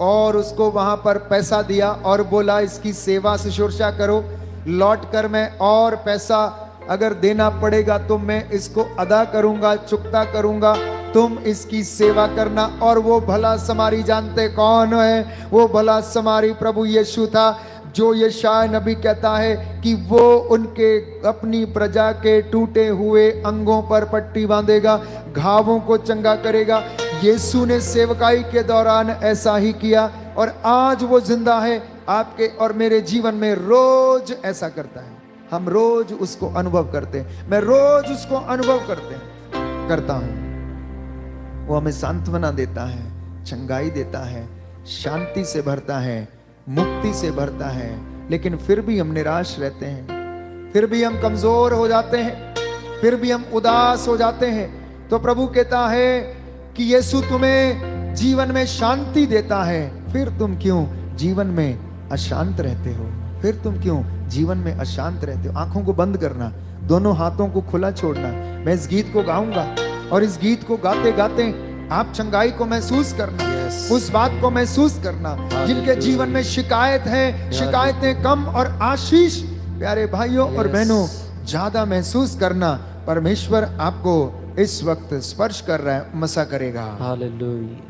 और उसको वहां पर पैसा दिया और बोला इसकी सेवा शुश्रूषा करो, लौट कर मैं और पैसा अगर देना पड़ेगा तो मैं इसको अदा करूंगा, चुकता करूंगा, तुम इसकी सेवा करना। और वो भला समारी जानते कौन है? वो भला समारी प्रभु यीशु था, जो यशायाह नबी कहता है कि वो उनके अपनी प्रजा के टूटे हुए अंगों पर पट्टी बांधेगा, घावों को चंगा करेगा। यीशु ने सेवकाई के दौरान ऐसा ही किया और आज वो जिंदा है। आपके और मेरे जीवन में रोज ऐसा करता है, हम रोज उसको अनुभव करते हैं, मैं रोज उसको अनुभव करता हूं। वो हमें सांत्वना देता है, चंगाई देता है, शांति से भरता है, मुक्ति से भरता है। लेकिन फिर भी हम निराश रहते हैं, फिर भी हम कमजोर हो जाते हैं, फिर भी हम उदास हो जाते हैं। तो प्रभु कहता है कि यीशु तुम्हें जीवन में शांति देता है, फिर तुम क्यों जीवन में अशांत रहते हो? फिर तुम क्यों जीवन में अशांत रहते हो? आंखों को बंद करना, दोनों हाथों को खुला छोड़ना। मैं इस गीत को गाऊंगा और इस गीत को गाते गाते आप चंगाई को महसूस करना, उस बात को महसूस करना जिनके जीवन में शिकायत है, शिकायतें कम और आशीष प्यारे भाइयों और बहनों ज्यादा महसूस करना। परमेश्वर आपको इस वक्त स्पर्श कर रहा है, मसा करेगा। हालेलुया।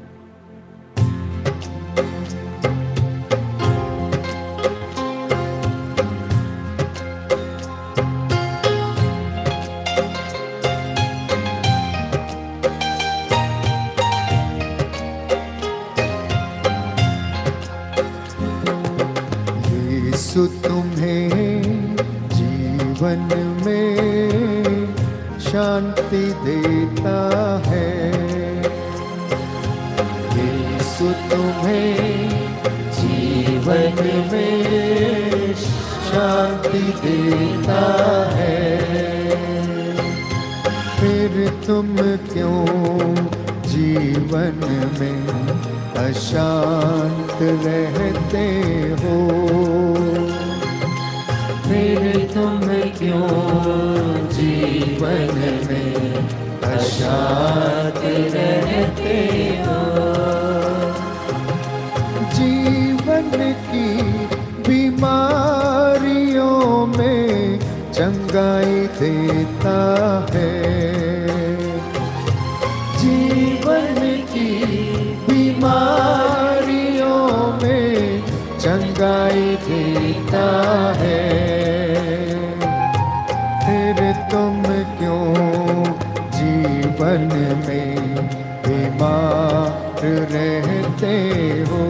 यीशु तुम्हें जीवन में शांति देता है, यीशु तुम्हें जीवन में शांति देता है। फिर तुम क्यों जीवन में अशांत रहते हो? फिर तुम क्यों जीवन में अशांत रहते हो? जीवन की बीमारियों में चंगाई देता है, जीवन की बीमारियों में चंगाई देता है। फिर तुम क्यों जीवन में बीमार रहते हो?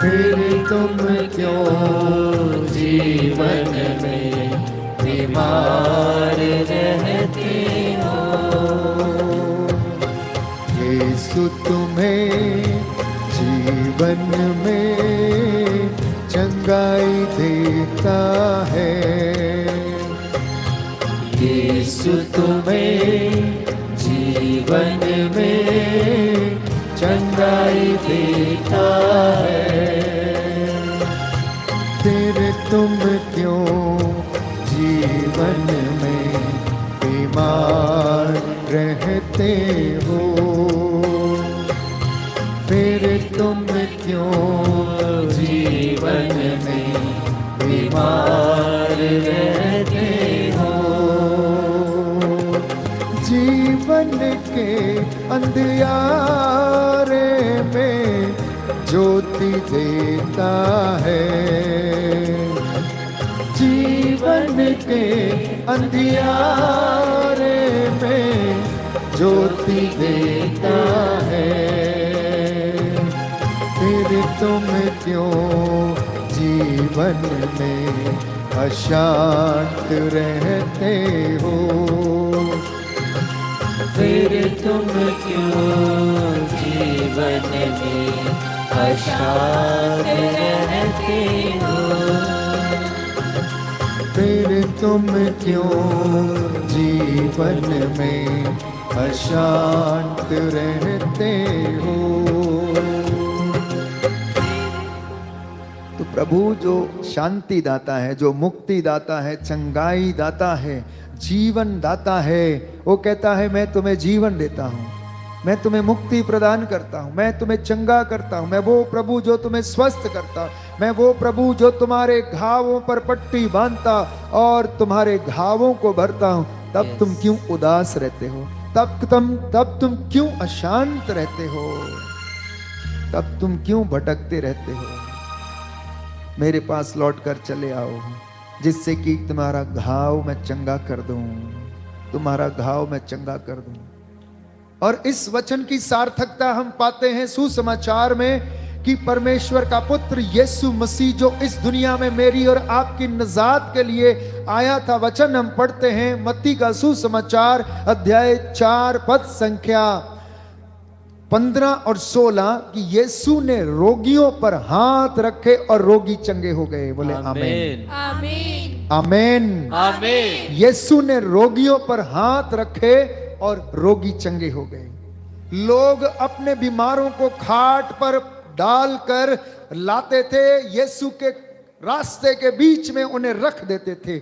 फिर तुम क्यों जीवन में बीमार रहते हो? यीशु तुम्हें जीवन में चंगाई देता है, यीशु तुम्हें जीवन में चंगाई देता है। फिर तुम क्यों जीवन में बीमार रहते हो? फिर तुम क्यों जीवन में बीमार रहते हो? जीवन के अंधियारे में ज्योति देता है, जीवन जीवन के अंधियारे में ज्योति देता है। फिर तुम क्यों जीवन में अशांत रहते हो? फिर तुम क्यों जीवन में अशांत रहते हो? फिर तुम क्यों जीवन में अशांत रहते हो? तो प्रभु जो शांति दाता है, जो मुक्ति दाता है, चंगाई दाता है, जीवन दाता है, वो कहता है मैं तुम्हें जीवन देता हूं, मैं तुम्हें मुक्ति प्रदान करता हूं, मैं तुम्हें चंगा करता हूं, मैं वो प्रभु जो तुम्हें स्वस्थ करता हूं, मैं वो प्रभु जो तुम्हारे घावों पर पट्टी बांधता और तुम्हारे घावों को भरता हूं। तब तुम क्यों उदास रहते हो? तब तुम क्यों अशांत रहते हो? तब तुम क्यों भटकते रहते हो? मेरे पास लौट कर चले आओ, जिससे कि तुम्हारा घाव मैं चंगा कर दूं, तुम्हारा घाव मैं चंगा कर दूं। और इस वचन की सार्थकता हम पाते हैं सुसमाचार में कि परमेश्वर का पुत्र यीशु मसीह जो इस दुनिया में मेरी और आपकी निजात के लिए आया था। वचन हम पढ़ते हैं मत्ती का सुसमाचार अध्याय 4 पद संख्या 15 और 16 कि यीशु ने रोगियों पर हाथ रखे और रोगी चंगे हो गए। बोले आमीन आमीन आमीन आमीन। यीशु ने रोगियों पर हाथ रखे और रोगी चंगे हो गए। लोग अपने बीमारों को खाट पर डालकर लाते थे, यीशु के रास्ते के बीच में उन्हें रख देते थे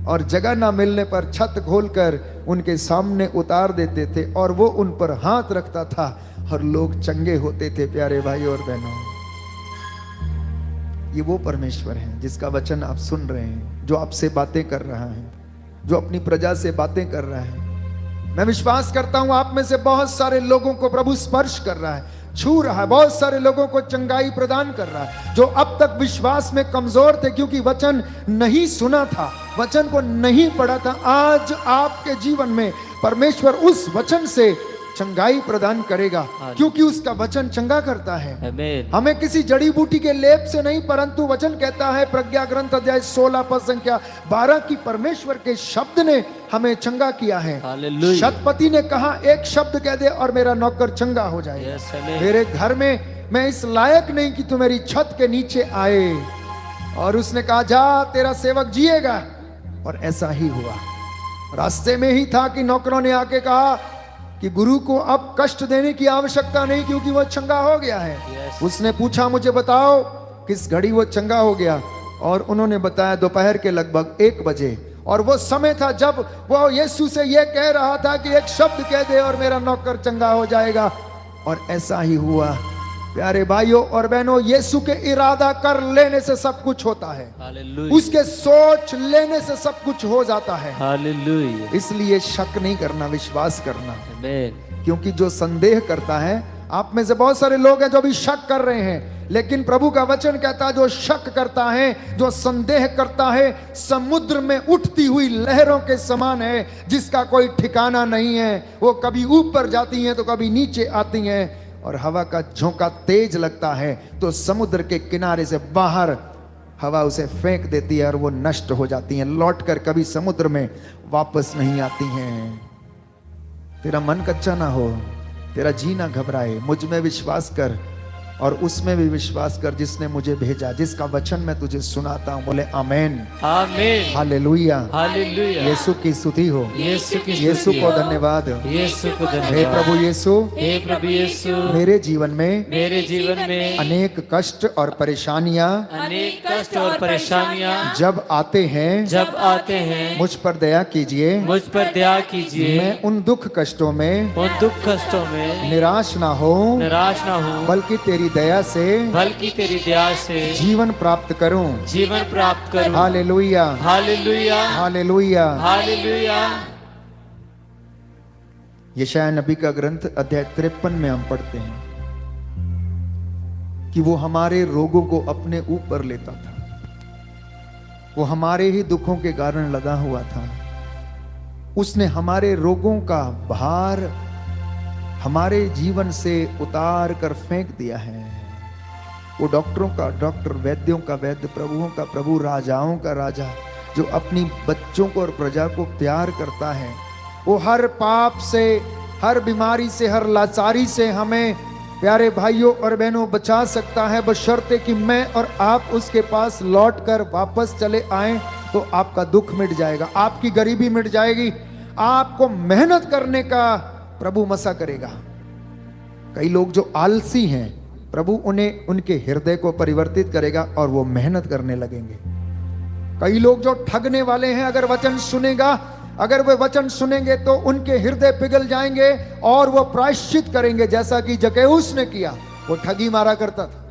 और जगह ना मिलने पर छत खोलकर उनके सामने उतार देते थे और वो उन पर हाथ रखता था और लोग चंगे होते थे। प्यारे भाई और बहनों, ये वो परमेश्वर है जिसका वचन आप सुन रहे हैं, जो आपसे बातें कर रहा है, जो अपनी प्रजा से बातें कर रहा है। मैं विश्वास करता हूं आप में से बहुत सारे लोगों को प्रभु स्पर्श कर रहा है, छू रहा है, बहुत सारे लोगों को चंगाई प्रदान कर रहा है जो अब तक विश्वास में कमजोर थे क्योंकि वचन नहीं सुना था, वचन को नहीं पढ़ा था। आज आपके जीवन में परमेश्वर उस वचन से चंगाई प्रदान करेगा क्योंकि उसका वचन चंगा करता है। आमीन। हमें किसी जड़ी बूटी के लेप से नहीं, परंतु वचन कहता है प्रज्ञा ग्रंथ अध्याय 16 पद संख्या 12 की परमेश्वर के शब्द ने हमें चंगा किया है। हालेलुया। शतपति ने कहा एक शब्द कह दे और मेरा नौकर चंगा हो जाए। यस, आमीन। मेरे घर में मैं इस लायक नहीं कि तू मेरी छत के नीचे आए, और उसने कहा जा तेरा सेवक जिएगा, और ऐसा ही हुआ। रास्ते में ही था कि नौकरों ने आके कहा कि गुरु को अब कष्ट देने की आवश्यकता नहीं क्योंकि वो चंगा हो गया है। Yes. उसने पूछा मुझे बताओ किस घड़ी वो चंगा हो गया, और उन्होंने बताया दोपहर के लगभग 1 बजे, और वो समय था जब वो यीशु से ये कह रहा था कि एक शब्द कह दे और मेरा नौकर चंगा हो जाएगा, और ऐसा ही हुआ। प्यारे भाइयों और बहनों, यीशु के इरादा कर लेने से सब कुछ होता है, हालेलुया। उसके सोच लेने से सब कुछ हो जाता है। हालेलुया। इसलिए शक नहीं करना, विश्वास करना। आमीन। क्योंकि जो संदेह करता है, आप में से बहुत सारे लोग हैं जो भी शक कर रहे हैं, लेकिन प्रभु का वचन कहता है जो शक करता है, जो संदेह करता है, समुद्र में उठती हुई लहरों के समान है जिसका कोई ठिकाना नहीं है। वो कभी ऊपर जाती हैं तो कभी नीचे आती हैं, और हवा का झोंका तेज लगता है तो समुद्र के किनारे से बाहर हवा उसे फेंक देती है और वो नष्ट हो जाती हैं, लौटकर कभी समुद्र में वापस नहीं आती हैं। तेरा मन कच्चा ना हो, तेरा जी ना घबराए, मुझ में विश्वास कर और उसमें भी विश्वास कर जिसने मुझे भेजा, जिसका वचन मैं तुझे सुनाता हूं। बोले आमीन आमीन। हालेलुया। हालेलुया। यीशु की स्तुति हो, यीशु की यीशु स्तुति को हो। धन्यवाद। यीशु को हे धन्यवाद। प्रभु यीशु, हे प्रभु यीशु, मेरे जीवन में मेरे जीवन में अनेक कष्ट और परेशानियां अनेक कष्ट और परेशानियां जब आते हैं, जब आते हैं, मुझ पर दया कीजिए। मुझ पर दया कीजिए। मैं उन दुख कष्टों में उन दुख कष्टों में निराश ना हो, निराश ना हूँ, बल्कि तेरी दया से बल्कि तेरी दया से जीवन प्राप्त करूं। जीवन प्राप्त करूं। हालेलुया हालेलुया। हालेलुया। हालेलुया। यशायाह नबी का ग्रंथ अध्याय 53 में हम पढ़ते हैं कि वो हमारे रोगों को अपने ऊपर लेता था। वो हमारे ही दुखों के कारण लगा हुआ था। उसने हमारे रोगों का भार हमारे जीवन से उतार कर फेंक दिया है। वो डॉक्टरों का डॉक्टर, वैद्यों का वैद्य, प्रभुओं का प्रभु, राजाओं का राजा, जो अपनी बच्चों को और प्रजा को प्यार करता है। वो हर पाप से, हर बीमारी से, हर लाचारी से हमें प्यारे भाइयों और बहनों बचा सकता है, बशर्ते कि मैं और आप उसके पास लौट कर वापस चले आएं। तो आपका दुख मिट जाएगा, आपकी गरीबी मिट जाएगी, आपको मेहनत करने का प्रभु मसा करेगा। कई लोग जो आलसी हैं, प्रभु उन्हें, उनके हृदय को परिवर्तित करेगा और वो मेहनत करने लगेंगे। कई लोग जो ठगने वाले हैं, अगर वचन सुनेगा, अगर वे वचन सुनेंगे तो उनके हृदय पिघल जाएंगे और वो प्रायश्चित करेंगे, जैसा कि जक्कैउस ने किया। वो ठगी मारा करता था,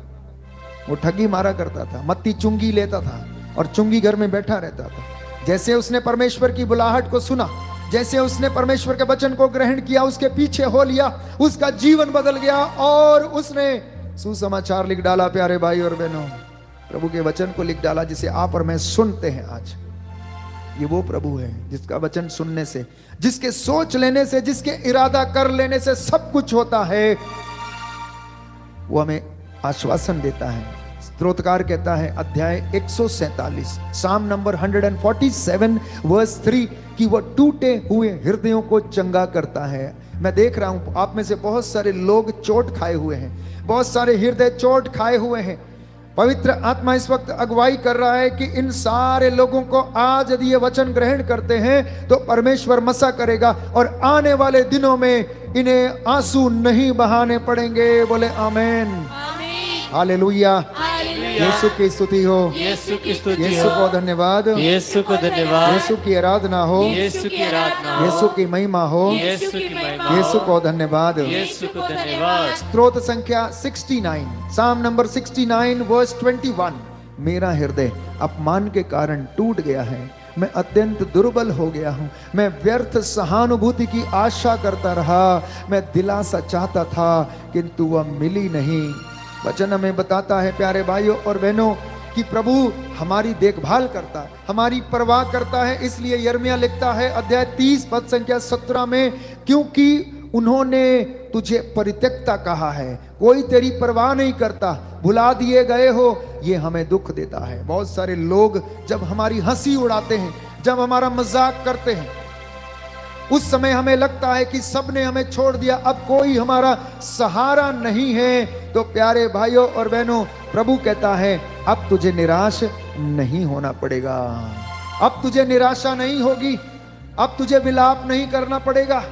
वो ठगी मारा करता था, मत्ती चुंगी लेता था और चुंगी घर में बैठा रहता था। जैसे उसने परमेश्वर की बुलाहट को सुना, जैसे उसने परमेश्वर के वचन को ग्रहण किया, उसके पीछे हो लिया, उसका जीवन बदल गया और उसने सुसमाचार लिख डाला। प्यारे भाई और बहनों, प्रभु के वचन को लिख डाला, जिसे आप और मैं सुनते हैं आज। ये वो प्रभु है जिसका वचन सुनने से, जिसके सोच लेने से, जिसके इरादा कर लेने से सब कुछ होता है। वो हमें आश्वासन देता है। स्तोत्रकार कहता है, अध्याय 147, साम नंबर 147 वर्स 3, कि वह टूटे हुए हृदयों को चंगा करता है। मैं देख रहा हूं आप में से बहुत सारे लोग चोट खाए हुए हैं, बहुत सारे हृदय चोट खाए हुए हैं। पवित्र आत्मा इस वक्त अगुवाई कर रहा है कि इन सारे लोगों को आज यदि ये वचन ग्रहण करते हैं तो परमेश्वर मसा करेगा और आने वाले दिनों में इन्हें आंसू नहीं बहाने पड़ेंगे। बोले आमेन, हालेलुया। यीशु की स्तुति हो, यीशु की स्तुति यीशु हो, को धन्यवाद, यीशु को धन्यवाद, यीशु की आराधना हो, यीशु की आराधना हो, यीशु की महिमा हो, यीशु की महिमा हो, यीशु को धन्यवाद। यीशु को धन्यवाद। स्तोत्र संख्या 69, साम नंबर 69 वर्स 21, मेरा हृदय अपमान के कारण टूट गया है, मैं अत्यंत दुर्बल हो गया हूं, मैं व्यर्थ सहानुभूति की आशा करता रहा, मैं दिलासा चाहता था किंतु वह मिली नहीं। वचन हमें बताता है प्यारे भाइयों और बहनों कि प्रभु हमारी देखभाल करता है, हमारी परवाह करता है। इसलिए यिर्मयाह लिखता है अध्याय 30 पद संख्या 17 में, क्योंकि उन्होंने तुझे परित्यक्ता कहा है, कोई तेरी परवाह नहीं करता, भुला दिए गए हो, ये हमें दुख देता है। बहुत सारे लोग जब हमारी हंसी उड़ाते हैं, जब हमारा मजाक करते हैं, उस समय हमें लगता है कि सबने हमें छोड़ दिया, अब कोई हमारा सहारा नहीं है। तो प्यारे भाइयों और बहनों, प्रभु कहता है अब तुझे निराश नहीं होना पड़ेगा, अब तुझे निराशा नहीं होगी, अब तुझे विलाप नहीं करना पड़ेगा,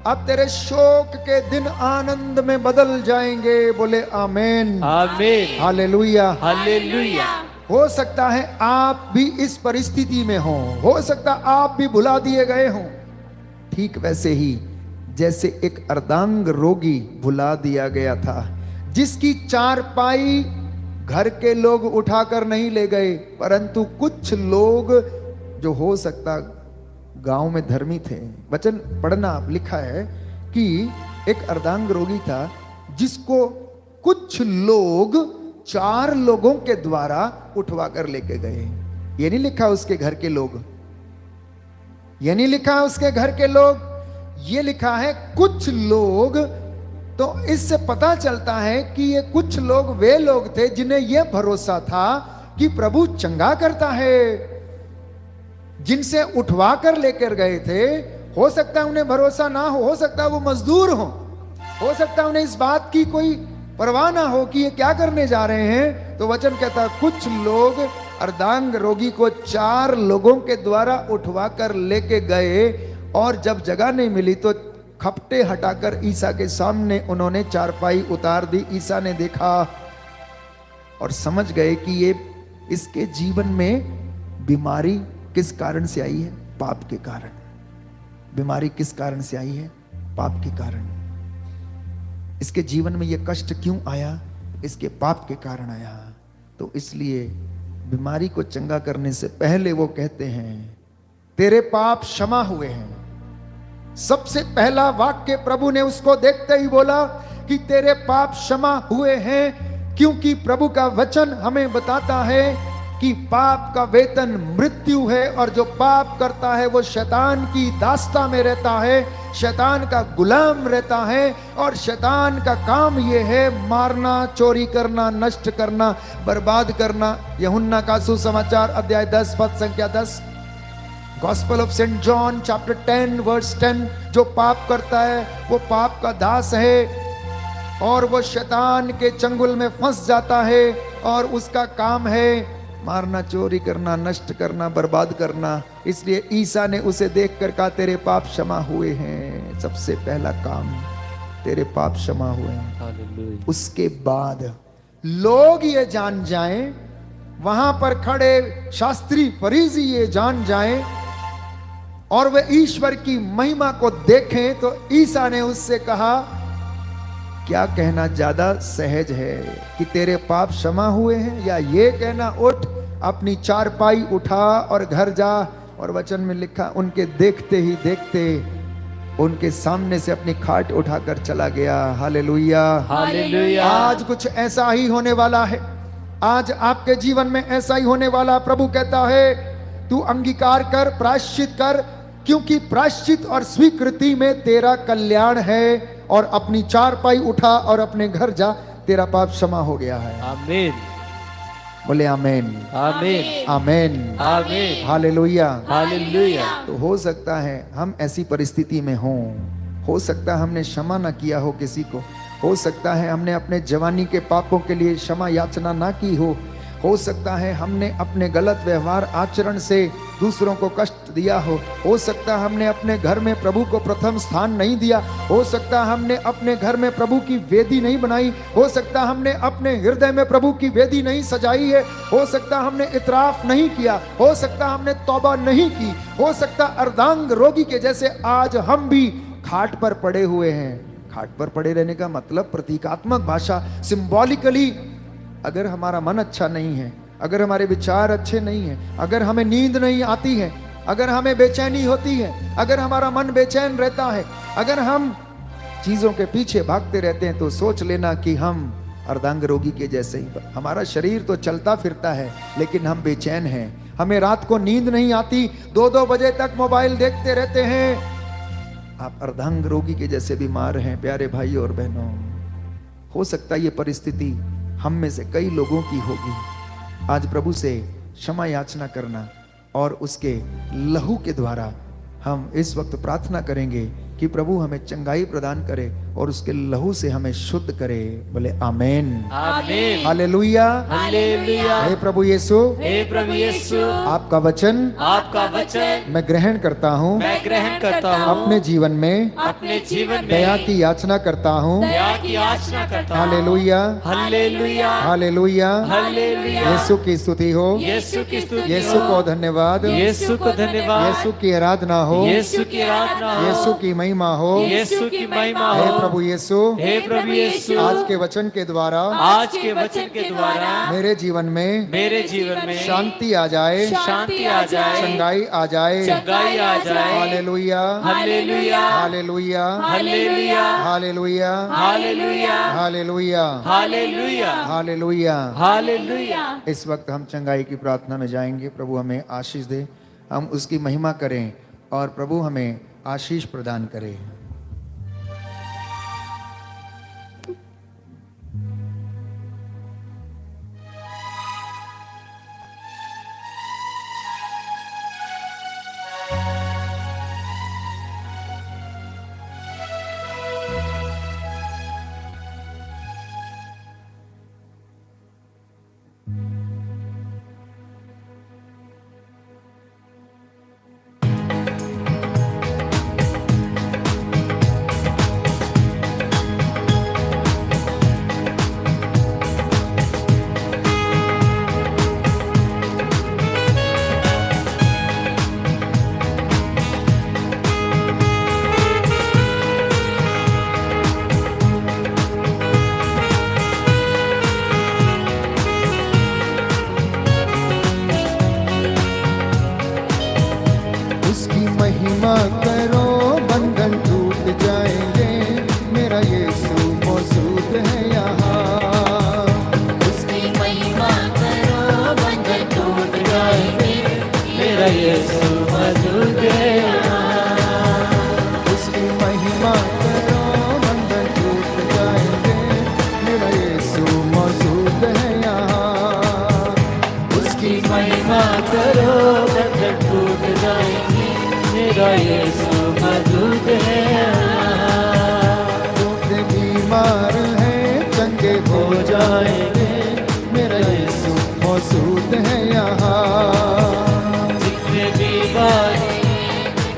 अब तेरे शोक के दिन आनंद में बदल जाएंगे। बोले आमेन, आमीन, हालेलुया, हालेलुया। हो सकता है आप भी इस परिस्थिति में हो सकता आप भी भुला दिए गए हों। ठीक वैसे ही जैसे एक अर्धांग रोगी भुला दिया गया था, जिसकी चारपाई घर के लोग उठाकर नहीं ले गए, परंतु कुछ लोग जो हो सकता गांव में धर्मी थे। वचन पढ़ना, लिखा है कि एक अर्धांग रोगी था जिसको कुछ लोग 4 लोगों के द्वारा उठवा कर लेके गए। ये नहीं लिखा उसके घर के लोग, ये नहीं लिखा उसके घर के लोग, ये लिखा है कुछ लोग। तो इससे पता चलता है कि ये कुछ लोग वे लोग थे जिन्हें यह भरोसा था कि प्रभु चंगा करता है, जिनसे उठवा कर लेकर गए थे। हो सकता है उन्हें भरोसा ना हो सकता है वो मजदूर हो सकता है उन्हें इस बात की कोई परवाह ना हो कि ये क्या करने जा रहे हैं। तो वचन कहता है कुछ लोग अर्धांग रोगी को 4 लोगों के द्वारा उठवा कर लेके गए, और जब जगह नहीं मिली तो खपटे हटाकर ईसा के सामने उन्होंने चारपाई उतार दी। ईसा ने देखा और समझ गए कि ये इसके जीवन में बीमारी किस कारण से आई है, पाप के कारण। बीमारी किस कारण से आई है, पाप के कारण। इसके जीवन में ये कष्ट क्यों आया, इसके पाप के कारण आया। तो इसलिए बीमारी को चंगा करने से पहले वो कहते हैं तेरे पाप क्षमा हुए हैं। सबसे पहला वाक्य प्रभु ने उसको देखते ही बोला कि तेरे पाप क्षमा हुए हैं, क्योंकि प्रभु का वचन हमें बताता है कि पाप का वेतन मृत्यु है और जो पाप करता है वो शैतान की दास्ता में रहता है, शैतान का गुलाम रहता है। और शैतान का काम ये है मारना, चोरी करना, नष्ट करना, बर्बाद करना। यूहन्ना का सुसमाचार अध्याय 10 पद संख्या 10, gospel of Saint John chapter 10 verse 10, जो पाप करता है वो पाप का दास है और वो शैतान के चंगुल में फंस जाता है और उसका काम है मारना, चोरी करना, नष्ट करना, बर्बाद करना। इसलिए ईसा ने उसे देखकर कहा तेरे पाप क्षमा हुए हैं। सबसे पहला काम, तेरे पाप क्षमा हुए हैं। हालेलुया। उसके बाद लोग ये जान जाएं, वहां पर खड़े शास्त्री फरीसी ये जान जाएं और वे ईश्वर की महिमा को देखें, तो ईसा ने उससे कहा क्या कहना ज्यादा सहज है कि तेरे पाप क्षमा हुए हैं, या ये कहना उठ अपनी चारपाई उठा और घर जा। और वचन में लिखा उनके देखते ही देखते उनके सामने से अपनी खाट उठाकर चला गया। Hallelujah, hallelujah. आज कुछ ऐसा ही होने वाला है। आज आपके जीवन में ऐसा ही होने वाला। प्रभु कहता है तू अंगीकार कर, प्रायश्चित कर, क्योंकि प्रायश्चित और स्वीकृति में तेरा कल्याण है। और अपनी चारपाई उठा और अपने घर जा, तेरा पाप क्षमा हो गया है। आमीन, बोले आमीन, आमीन, आमीन, आमीन। हालेलुया। हालेलुया। तो हो सकता है हम ऐसी परिस्थिति में हों, हो सकता है हमने क्षमा ना किया हो किसी को, हो सकता है हमने अपने जवानी के पापों के लिए क्षमा याचना ना की हो सकता है हमने अपने गलत व्यवहार आचरण से दूसरों को कष्ट दिया हो सकता है हमने अपने घर में प्रभु को प्रथम स्थान नहीं दिया, हो सकता है हमने अपने घर में प्रभु की वेदी नहीं बनाई, हो सकता है हमने अपने हृदय में प्रभु की वेदी नहीं सजाई है, हो सकता है हमने इतराफ नहीं किया, हो सकता है हमने तौबा नहीं की, हो सकता अर्धांग रोगी के जैसे आज हम भी खाट पर पड़े हुए हैं। खाट पर पड़े रहने का मतलब प्रतीकात्मक भाषा, सिंबॉलिकली, अगर हमारा मन अच्छा नहीं है, अगर हमारे विचार अच्छे नहीं हैं, अगर हमें नींद नहीं आती है, अगर हमें बेचैनी होती है, अगर हमारा मन बेचैन रहता है, अगर हम चीजों के पीछे भागते रहते हैं, तो सोच लेना कि हम अर्धांग रोगी के जैसे ही, हमारा शरीर तो चलता फिरता है लेकिन हम बेचैन हैं। हमें रात को नींद नहीं आती, 2-2 बजे तक मोबाइल देखते रहते हैं। आप अर्धांग रोगी के जैसे बीमार हैं प्यारे भाई और बहनों। हो सकता है ये परिस्थिति हम में से कई लोगों की होगी। आज प्रभु से क्षमा याचना करना और उसके लहू के द्वारा हम इस वक्त प्रार्थना करेंगे कि प्रभु हमें चंगाई प्रदान करे और उसके लहू से हमें शुद्ध करे। बोले आमेन, आमीन, हालेलुया, हालेलुया। हे प्रभु यीशु, हे प्रभु यीशु, आपका वचन मैं ग्रहण करता हूँ, मैं ग्रहण करता हूँ, अपने जीवन में अपने जीवन में दया की याचना करता हूँ। दया की याचना करता हूँ। हालेलुया, हालेलुया, हालेलुया, हालेलुया। यीशु की स्तुति हो, यीशु की स्तुति यीशु हो। को धन्यवाद, यीशु को धन्यवाद, यीशु की आराधना हो, यीशु की आराधना हो, यीशु की महिमा हो। यीशु की महिमा हे हो। प्रभु यीशु, हे प्रभु यीशु, आज के वचन के द्वारा आज के वचन के द्वारा मेरे जीवन में मेरे जीवन में शांति आ जाए, शांति आ जाए, चंगाई आ जाए, चंगाई आ जाए। हालेलुया, हालेलुया, हालेलुया, हालेलुया, हालेलुया, हालेलुया, हालेलुया, हालेलुया, हालेलुया। हालेलुया। इस वक्त हम चंगाई की प्रार्थना में जाएंगे। प्रभु हमें आशीष दे, हम उसकी महिमा करें और प्रभु हमें आशीष प्रदान करे। उसकी महिमा करो, बंधन टूट जाएंगे, मेरा यीशु मौजूद है यहाँ। उसकी महिमा करो, बंधन टूट बीमार हैं चंगे हो जाएंगे, मेरा यीशु मौजूद है यहाँ। जितने बीमार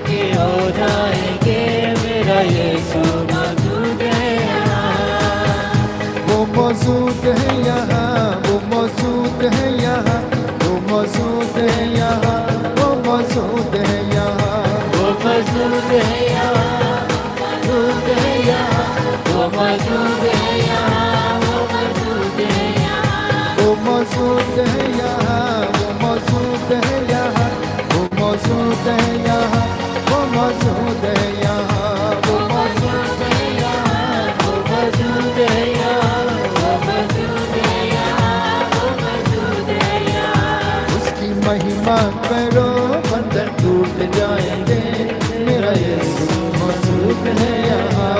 के हो जाएंगे, मेरा यीशु मौजूद है यहाँ। वो मौजूद है यहाँ, वो मौजूद है यहाँ, वो मौजूद है यहाँ, वो मौजूद है यहाँ। वो मौजूद है यहाँ, मौजूद है यहाँ, वो मौजूद है यहाँ, वो मौजूद है यहाँ। वो मौजूद है यहाँ, वो मौजूद है यहाँ, वो मौजूद है यहाँ, वो मौजूद है यहाँ, वो मौजूद है यहाँ, वो मौजूद है यहाँ, वो मौजूद है यहाँ, वो मौजूद है यहाँ। उसकी महिमा करो बंधन टूट जाएंगे, मेरा यीशु मौजूद है यहाँ।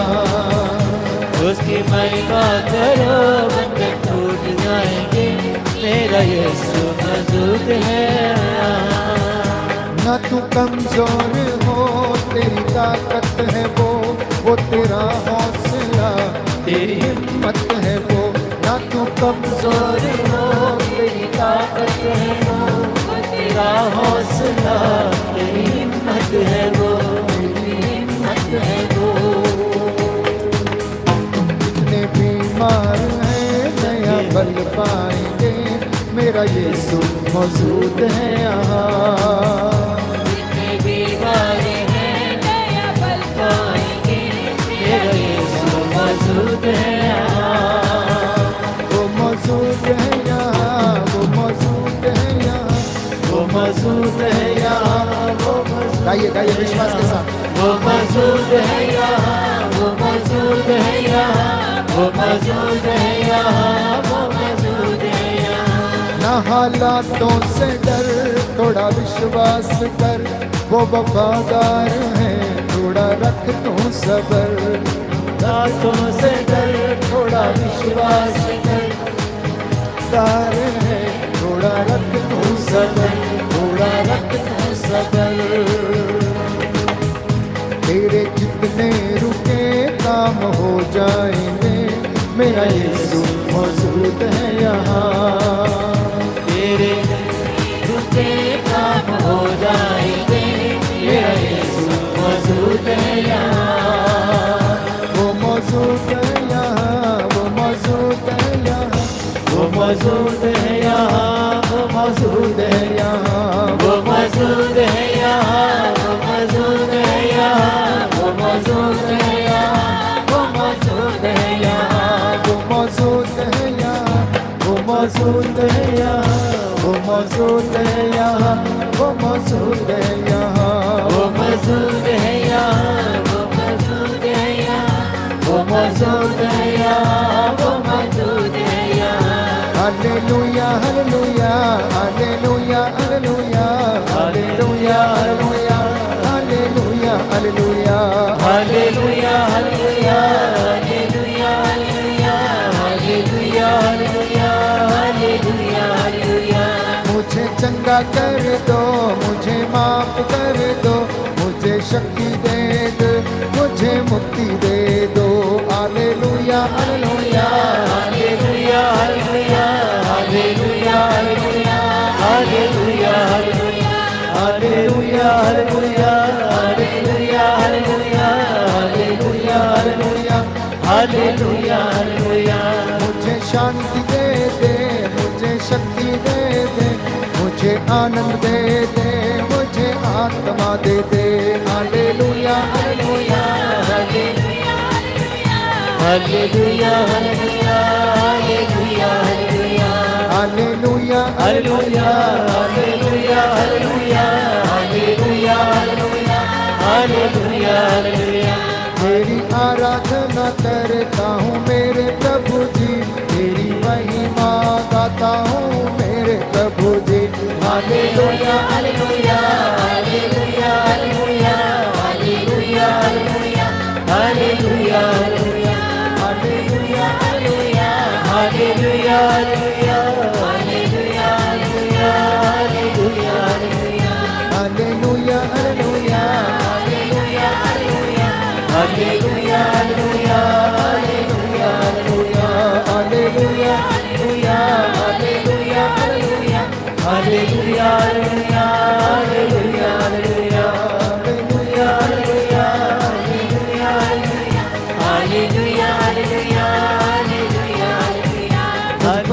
उसकी महिमा करो, बंधन टूट जाएंगे, मेरा यीशु मौजूद है यहाँ। ना तू कमजोर हो, तेरी ताकत है वो तेरा हौसला, तेरी हिम्मत है वो। ना तू कमजोर हो, तेरी ताकत है वो तेरा हौसला, तेरी हिम्मत है वो, तेरी हिम्मत है वो। जितने बीमार हैं नया बल पाएंगे, मेरा यीशु मौजूद है यहाँ। जितने बीमार हैं नया बल पाएंगे, मेरा यीशु मौजूद है यहाँ। वो मौजूद है यहाँ, वो मौजूद है यहाँ, वो मौजूद है यहाँ, वो मौजूद गाइए गाइए विश्वास के साथ। वो मौजूद है यहाँ, वो मौजूद है यहाँ, वो मौजूद है यहाँ, वो मौजूद है यहाँ। ना हालातों से डर, थोड़ा विश्वास कर, वो वफादार है, थोड़ा रख तू सबर। हाथों से डर, थोड़ा विश्वास कर, दार है, थोड़ा रख तू सबर, थोड़ा रख तू सबर। तेरे जितने रुके काम हो जाएंगे, मेरा यीशु मौजूद है यहाँ। तेरे रुके काम हो जाएंगे, मेरा यीशु मौजूद है यहाँ। वो मौजूद है यहाँ, वो मौजूद है यहाँ, वो मौजूद है यहाँ, वो मौजूद है यहाँ, वो मौजूद है यहाँ, वो मौजूद है यहाँ, वो मौजूद है यहाँ, वो मौजूद है यहाँ। वो मौजूद है यहाँ, वो मौजूद है यहाँ, वो मौजूद है यहाँ, वो मौजूद है यहाँ। वो मौजूद है यहाँ, वो मौजूद है यहाँ, वो मौजूद है यहाँ, वो मौजूद है यहाँ। हालेलुया हालेलुया हालेलुया हालेलुया हालेलुया हालेलुया हालेलुया हालेलुया। हालेलुया हालेलुया हालेलुया हालेलुया हालेलुया हालेलुया हालेलुया। मुझे चंगा कर दो, मुझे माफ कर दो, मुझे शक्ति दे दो, मुझे मुक्ति दे दो। हालेलुया हालेलुया हालेलुया हालेलुया हालेलुया हालेलुया हालेलुया हालेलुया हालेलुया हालेलुया हालेलुया हालेलुया हालेलुया हालेलुया हालेलुया। मुझे शांति दे दे, मुझे शक्ति दे दे, मुझे आनंद दे दे, मुझे आत्मा दे दे। हालेलुया हालेलुया हालेलुया हालेलुया हालेलुया हालेलुया हालेलुया हालेलुया हालेलुया हालेलुया हालेलुया हालेलुया हालेलुया। तेरी आराधना करता हूँ मेरे प्रभु जी, तेरी महिमा गाता हूँ मेरे प्रभु जी। हालेलुया हालेलुया हालेलुया हालेलुया हालेलुया हालेलुया हालेलुया हालेलुया हालेलुया हालेलुया हालेलुया हालेलुया हालेलुया हालेलुया हालेलुया हालेलुया हालेलुया हालेलुया हालेलुया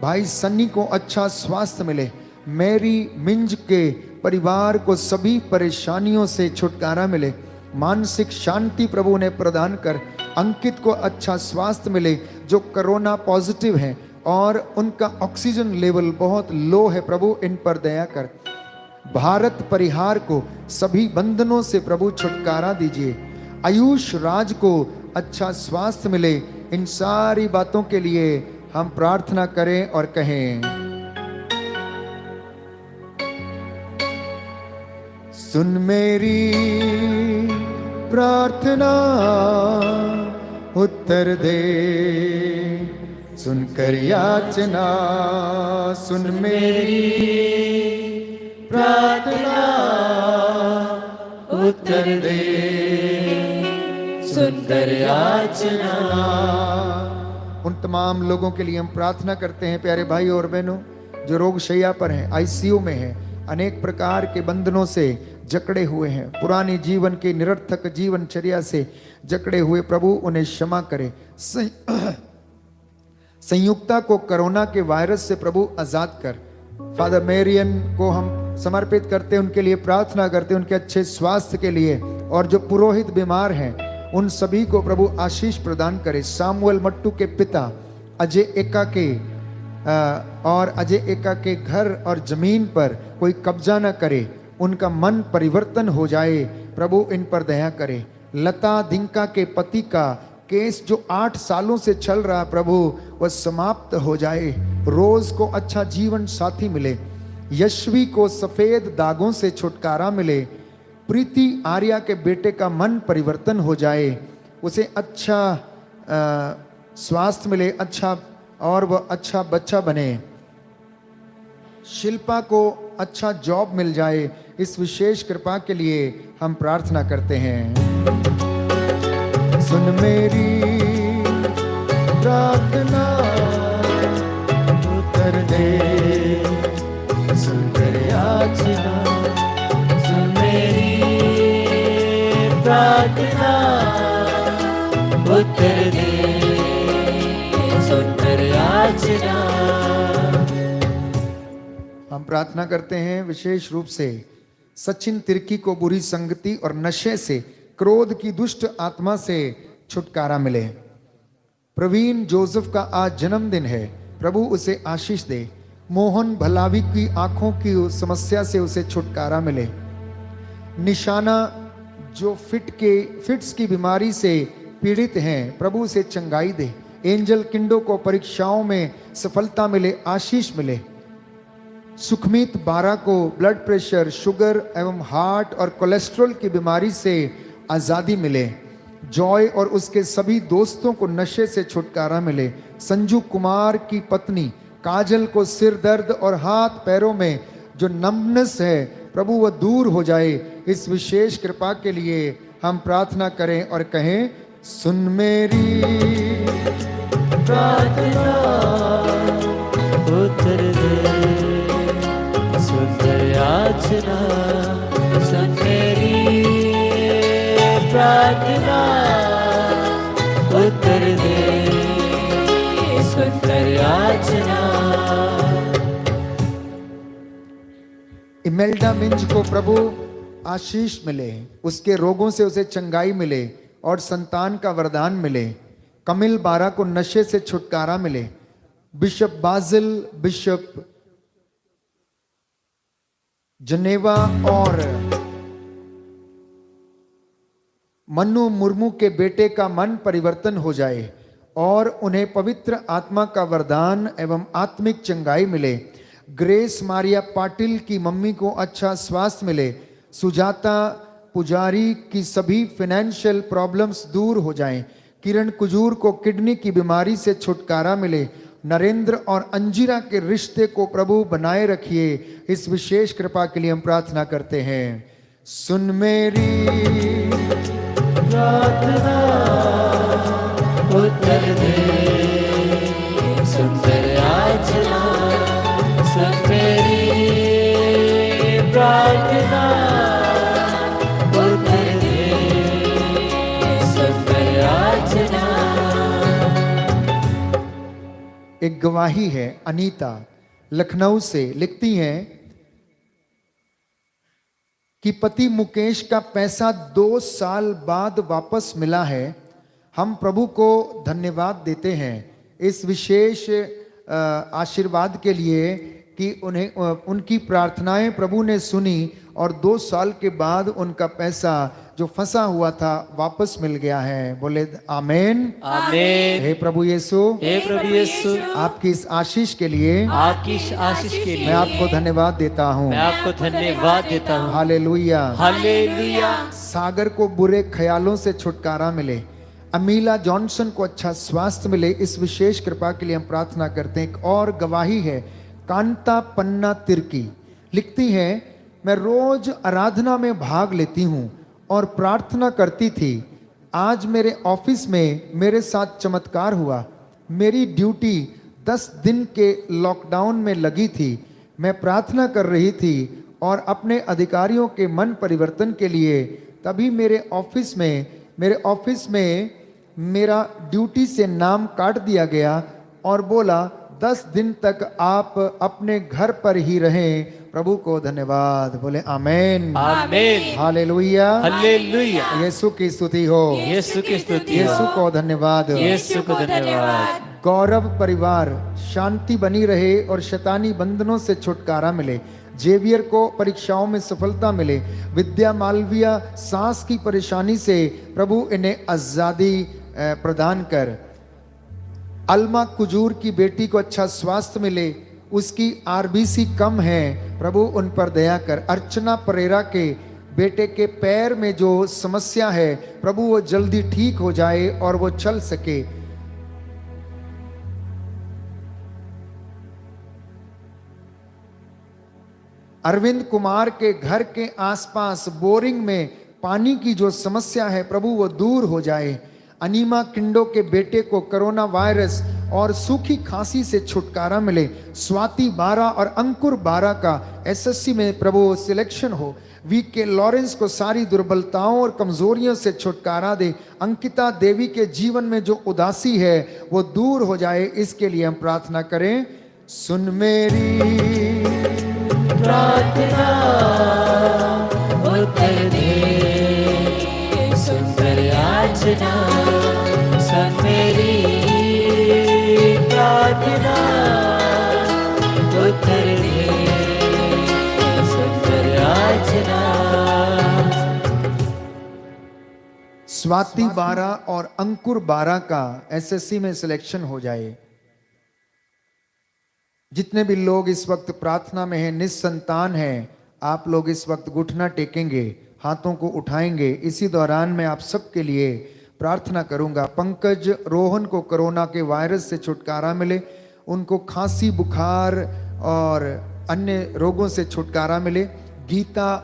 भाई सन्नी को अच्छा स्वास्थ्य मिले, मैरी मिंज के परिवार को सभी परेशानियों से छुटकारा मिले, मानसिक शांति प्रभु ने प्रदान कर अंकित को अच्छा स्वास्थ्य मिले जो कोरोना पॉजिटिव हैं और उनका ऑक्सीजन लेवल बहुत लो है, प्रभु इन पर दया कर। भारत परिहार को सभी बंधनों से प्रभु छुटकारा दीजिए, आयुष राज को अच्छा स्वास्थ्य मिले। इन सारी बातों के लिए हम प्रार्थना करें और कहें, सुन मेरी प्रार्थना उत्तर दे, सुनकर याचना, सुन मेरी प्रार्थना उत्तर दे, सुनकर याचना। उन तमाम लोगों के लिए हम प्रार्थना करते हैं प्यारे भाई और बहनों जो रोग शैया पर हैं, आईसीयू में हैं, अनेक प्रकार के बंधनों से जकड़े हुए हैं, पुरानी जीवन के निरर्थक जीवनचर्या से जकड़े हुए, प्रभु उन्हें क्षमा करे। संयुक्ता को कोरोना के वायरस से प्रभु आजाद कर। फादर मेरियन को हम समर्पित करते हैं, उनके लिए प्रार्थना करते हैं, उनके अच्छे स्वास्थ्य के लिए। और जो पुरोहित बीमार हैं उन सभी को प्रभु आशीष प्रदान करे। सामुएल मट्टू के पिता अजय एका के और अजय एका के घर और जमीन पर कोई कब्जा न करे, उनका मन परिवर्तन हो जाए, प्रभु इन पर दया करे। लता दिंका के पति का केस जो 8 सालों से चल रहा, प्रभु वह समाप्त हो जाए। रोज को अच्छा जीवन साथी मिले, यशवी को सफेद दागों से छुटकारा मिले। प्रीति आर्या के बेटे का मन परिवर्तन हो जाए, उसे अच्छा स्वास्थ्य मिले, अच्छा और वह अच्छा बच्चा बने। शिल्पा को अच्छा जॉब मिल जाए, इस विशेष कृपा के लिए हम प्रार्थना करते हैं। सुन मेरी प्रार्थना उत्तर दे, सुनकर याचना, सुन मेरी प्रार्थना उत्तर दे, सुनकर याचना। हम प्रार्थना करते हैं विशेष रूप से सचिन तिर्की को बुरी संगति और नशे से, क्रोध की दुष्ट आत्मा से छुटकारा मिले। प्रवीण जोसेफ का आज जन्मदिन है, प्रभु उसे आशीष दे। मोहन भलावी की आंखों की समस्या से उसे छुटकारा मिले। निशाना जो फिट्स की बीमारी से पीड़ित हैं, प्रभु उसे चंगाई दे। एंजल किंडो को परीक्षाओं में सफलता मिले, आशीष मिले। सुखमीत बारा को ब्लड प्रेशर, शुगर एवं हार्ट और कोलेस्ट्रॉल की बीमारी से आज़ादी मिले। जॉय और उसके सभी दोस्तों को नशे से छुटकारा मिले। संजू कुमार की पत्नी काजल को सिर दर्द और हाथ पैरों में जो नम्बनेस है, प्रभु वह दूर हो जाए। इस विशेष कृपा के लिए हम प्रार्थना करें और कहें, सुन मेरी प्रार्थना उत्तर दे, सुनकर याचना, सुन मेरी प्रार्थना उत्तर दे, सुनकर याचना। इमेल्डा मिंज को प्रभु आशीष मिले, उसके रोगों से उसे चंगाई मिले और संतान का वरदान मिले। कमिल बारा को नशे से छुटकारा मिले। बिशप बाजिल, बिशप जनेवा और मन्नू मुर्मू के बेटे का मन परिवर्तन हो जाए और उन्हें पवित्र आत्मा का वरदान एवं आत्मिक चंगाई मिले। ग्रेस मारिया पाटिल की मम्मी को अच्छा स्वास्थ्य मिले। सुजाता पुजारी की सभी फाइनेंशियल प्रॉब्लम्स दूर हो जाएं। किरण कुजूर को किडनी की बीमारी से छुटकारा मिले। नरेंद्र और अंजिरा के रिश्ते को प्रभु बनाए रखिए। इस विशेष कृपा के लिए हम प्रार्थना करते हैं। सुन मेरी प्रार्थना उत्तर दे, सुनकर याचना, सुन मेरी प्रार्थना उत्तर दे, सुनकर याचना। एक गवाही है। अनीता लखनऊ से लिखती हैं कि पति मुकेश का पैसा 2 साल बाद वापस मिला है। हम प्रभु को धन्यवाद देते हैं इस विशेष आशीर्वाद के लिए कि उनकी प्रार्थनाएं प्रभु ने सुनी और 2 साल के बाद उनका पैसा जो फंसा हुआ था वापस मिल गया है। बोले आमेन। आमेन। हे प्रभु यीशु, हे प्रभु यीशु, आपकी इस आशीष के लिए, आपकी इस आशीष के लिए मैं आपको धन्यवाद देता हूँ। मैं आपको धन्यवाद देता हूँ। हालेलुया। हालेलुया। सागर को बुरे ख्यालों से छुटकारा मिले, अमीला जॉनसन को अच्छा स्वास्थ्य मिले, इस विशेष कृपा के लिए हम प्रार्थना करते हैं। एक और गवाही है कांता पन्ना तिर्की लिखती हैं, मैं रोज आराधना में भाग लेती हूँ और प्रार्थना करती थी। आज मेरे ऑफिस में मेरे साथ चमत्कार हुआ। मेरी ड्यूटी 10 दिन के लॉकडाउन में लगी थी। मैं प्रार्थना कर रही थी और अपने अधिकारियों के मन परिवर्तन के लिए, तभी मेरे ऑफिस में मेरा ड्यूटी से नाम काट दिया गया और बोला 10 दिन तक आप अपने घर पर ही रहें। प्रभु को धन्यवाद। बोले आमेन। आमेन। हालेलुया। हालेलुया। यीशु की स्तुति हो। यीशु की स्तुति हो। यीशु को धन्यवाद। यीशु को धन्यवाद। गौरव परिवार शांति बनी रहे और शैतानी बंधनों से छुटकारा मिले। जेवियर को परीक्षाओं में सफलता मिले। विद्या मालविया सांस की परेशानी से प्रभु इन्हें आजादी प्रदान कर। अल्मा कुजूर की बेटी को अच्छा स्वास्थ्य मिले, उसकी आरबीसी कम है, प्रभु उन पर दया कर। अर्चना परेरा के बेटे के पैर में जो समस्या है, प्रभु वो जल्दी ठीक हो जाए और वो चल सके। अरविंद कुमार के घर के आसपास बोरिंग में पानी की जो समस्या है, प्रभु वो दूर हो जाए। अनीमा किंडो के बेटे को कोरोना वायरस और सूखी खांसी से छुटकारा मिले। स्वाति बारा और अंकुर बारा का एसएससी में प्रभु सिलेक्शन हो। वी के लॉरेंस को सारी दुर्बलताओं और कमजोरियों से छुटकारा दे। अंकिता देवी के जीवन में जो उदासी है वो दूर हो जाए, इसके लिए हम प्रार्थना करें। सुन मेरी प्रार्थना उत्तर दे, सुंदर याचना सुन मेरी प्रार्थना उत्तर दे, सुंदर याचना। स्वाति बारा और अंकुर बारा का एसएससी में सिलेक्शन हो जाए। जितने भी लोग इस वक्त प्रार्थना में हैं, निस्संतान हैं, आप लोग इस वक्त घुटना टेकेंगे, हाथों को उठाएंगे। इसी दौरान मैं आप सबके लिए प्रार्थना करूंगा। पंकज रोहन को कोरोना के वायरस से छुटकारा मिले, उनको खांसी बुखार और अन्य रोगों से छुटकारा मिले। गीता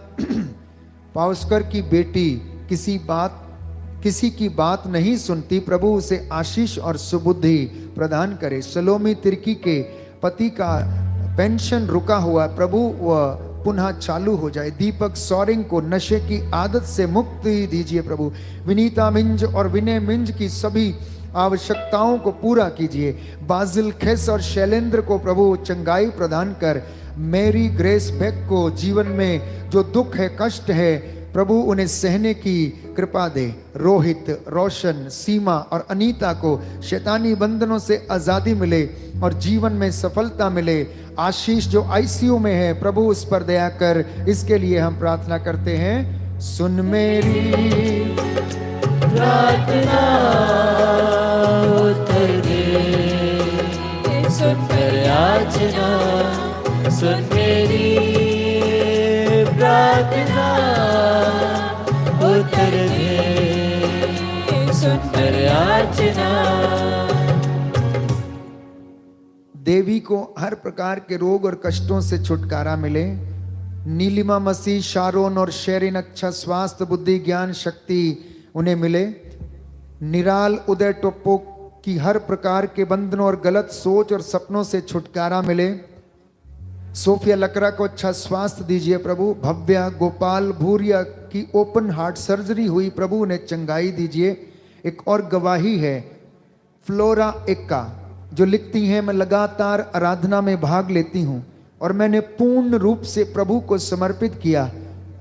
पावस्कर की बेटी किसी की बात नहीं सुनती, प्रभु उसे आशीष और सुबुद्धि प्रदान करे। सलोमी तिर्की के पति का पेंशन रुका हुआ, प्रभु वह पुनः चालू हो जाए। दीपक सौरिंग को नशे की आदत से मुक्ति दीजिए प्रभु। विनीता मिंज और विनय मिंज की सभी आवश्यकताओं को पूरा कीजिए। बाजिल खेस और शैलेंद्र को प्रभु चंगाई प्रदान कर। मेरी ग्रेस बेक को जीवन में जो दुख है, कष्ट है, प्रभु उन्हें सहने की कृपा दे। रोहित, रोशन, सीमा और अनीता को शैतानी बंधनों से आजादी मिले और जीवन में सफलता मिले। आशीष जो आईसीयू में है, प्रभु उस पर दया कर, इसके लिए हम प्रार्थना करते हैं। सुन मेरी प्रार्थना उत्तर दे, सुंदर याचना सुन मेरी प्रार्थना उत्तर दे, सुंदर याचना। देवी को हर प्रकार के रोग और कष्टों से छुटकारा मिले। नीलिमा मसीह, शारोन और शेरिन अच्छा स्वास्थ्य, बुद्धि, ज्ञान, शक्ति उन्हें मिले। निराल उदय टोप्पो की हर प्रकार के बंधनों और गलत सोच और सपनों से छुटकारा मिले। सोफिया लकरा को अच्छा स्वास्थ्य दीजिए प्रभु। भव्या गोपाल भूरिया की ओपन हार्ट सर्जरी हुई, प्रभु उन्हें चंगाई दीजिए। एक और गवाही है फ्लोरा एक्का, जो लिखती हैं, मैं लगातार आराधना में भाग लेती हूँ और मैंने पूर्ण रूप से प्रभु को समर्पित किया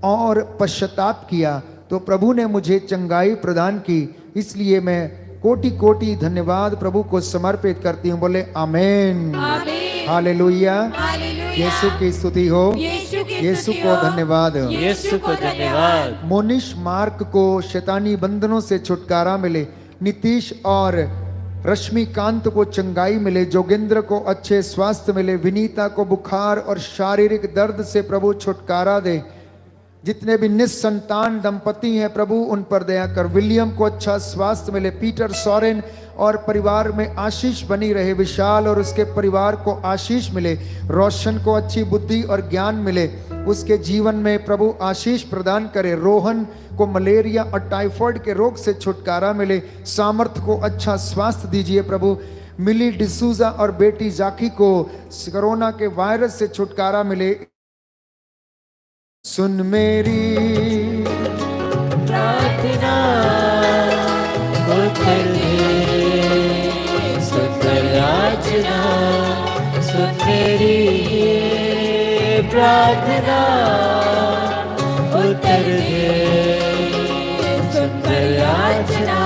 और पश्चाताप किया तो प्रभु ने मुझे चंगाई प्रदान की, इसलिए मैं कोटि कोटि धन्यवाद प्रभु को समर्पित करती हूँ। बोले आमेन, आमीन, हालेलुया। हालेलुया। यीशु की स्तुति हो, यीशु को धन्यवाद। यीशु को धन्यवाद। मोनिश मार्क को शैतानी बंधनों से छुटकारा मिले, नीतीश और रश्मिकांत को चंगाई मिले, जोगेंद्र को अच्छे स्वास्थ्य मिले, विनीता को बुखार और शारीरिक दर्द से प्रभु छुटकारा दे। जितने भी निस्संतान दंपति हैं प्रभु उन पर दया कर। विलियम को अच्छा स्वास्थ्य मिले, पीटर सोरेन और परिवार में आशीष बनी रहे, विशाल और उसके परिवार को आशीष मिले, रोशन को अच्छी बुद्धि और ज्ञान मिले, उसके जीवन में प्रभु आशीष प्रदान करे। रोहन को मलेरिया और टाइफाइड के रोग से छुटकारा मिले, सामर्थ को अच्छा स्वास्थ्य दीजिए प्रभु। मिली डिसूजा और बेटी जाकी को कोरोना के वायरस से छुटकारा मिले। सुन मेरी प्रार्थना उत्तर दे, सुंदर याचना सुन मेरी प्रार्थना उत्तर दे, सुंदर याचना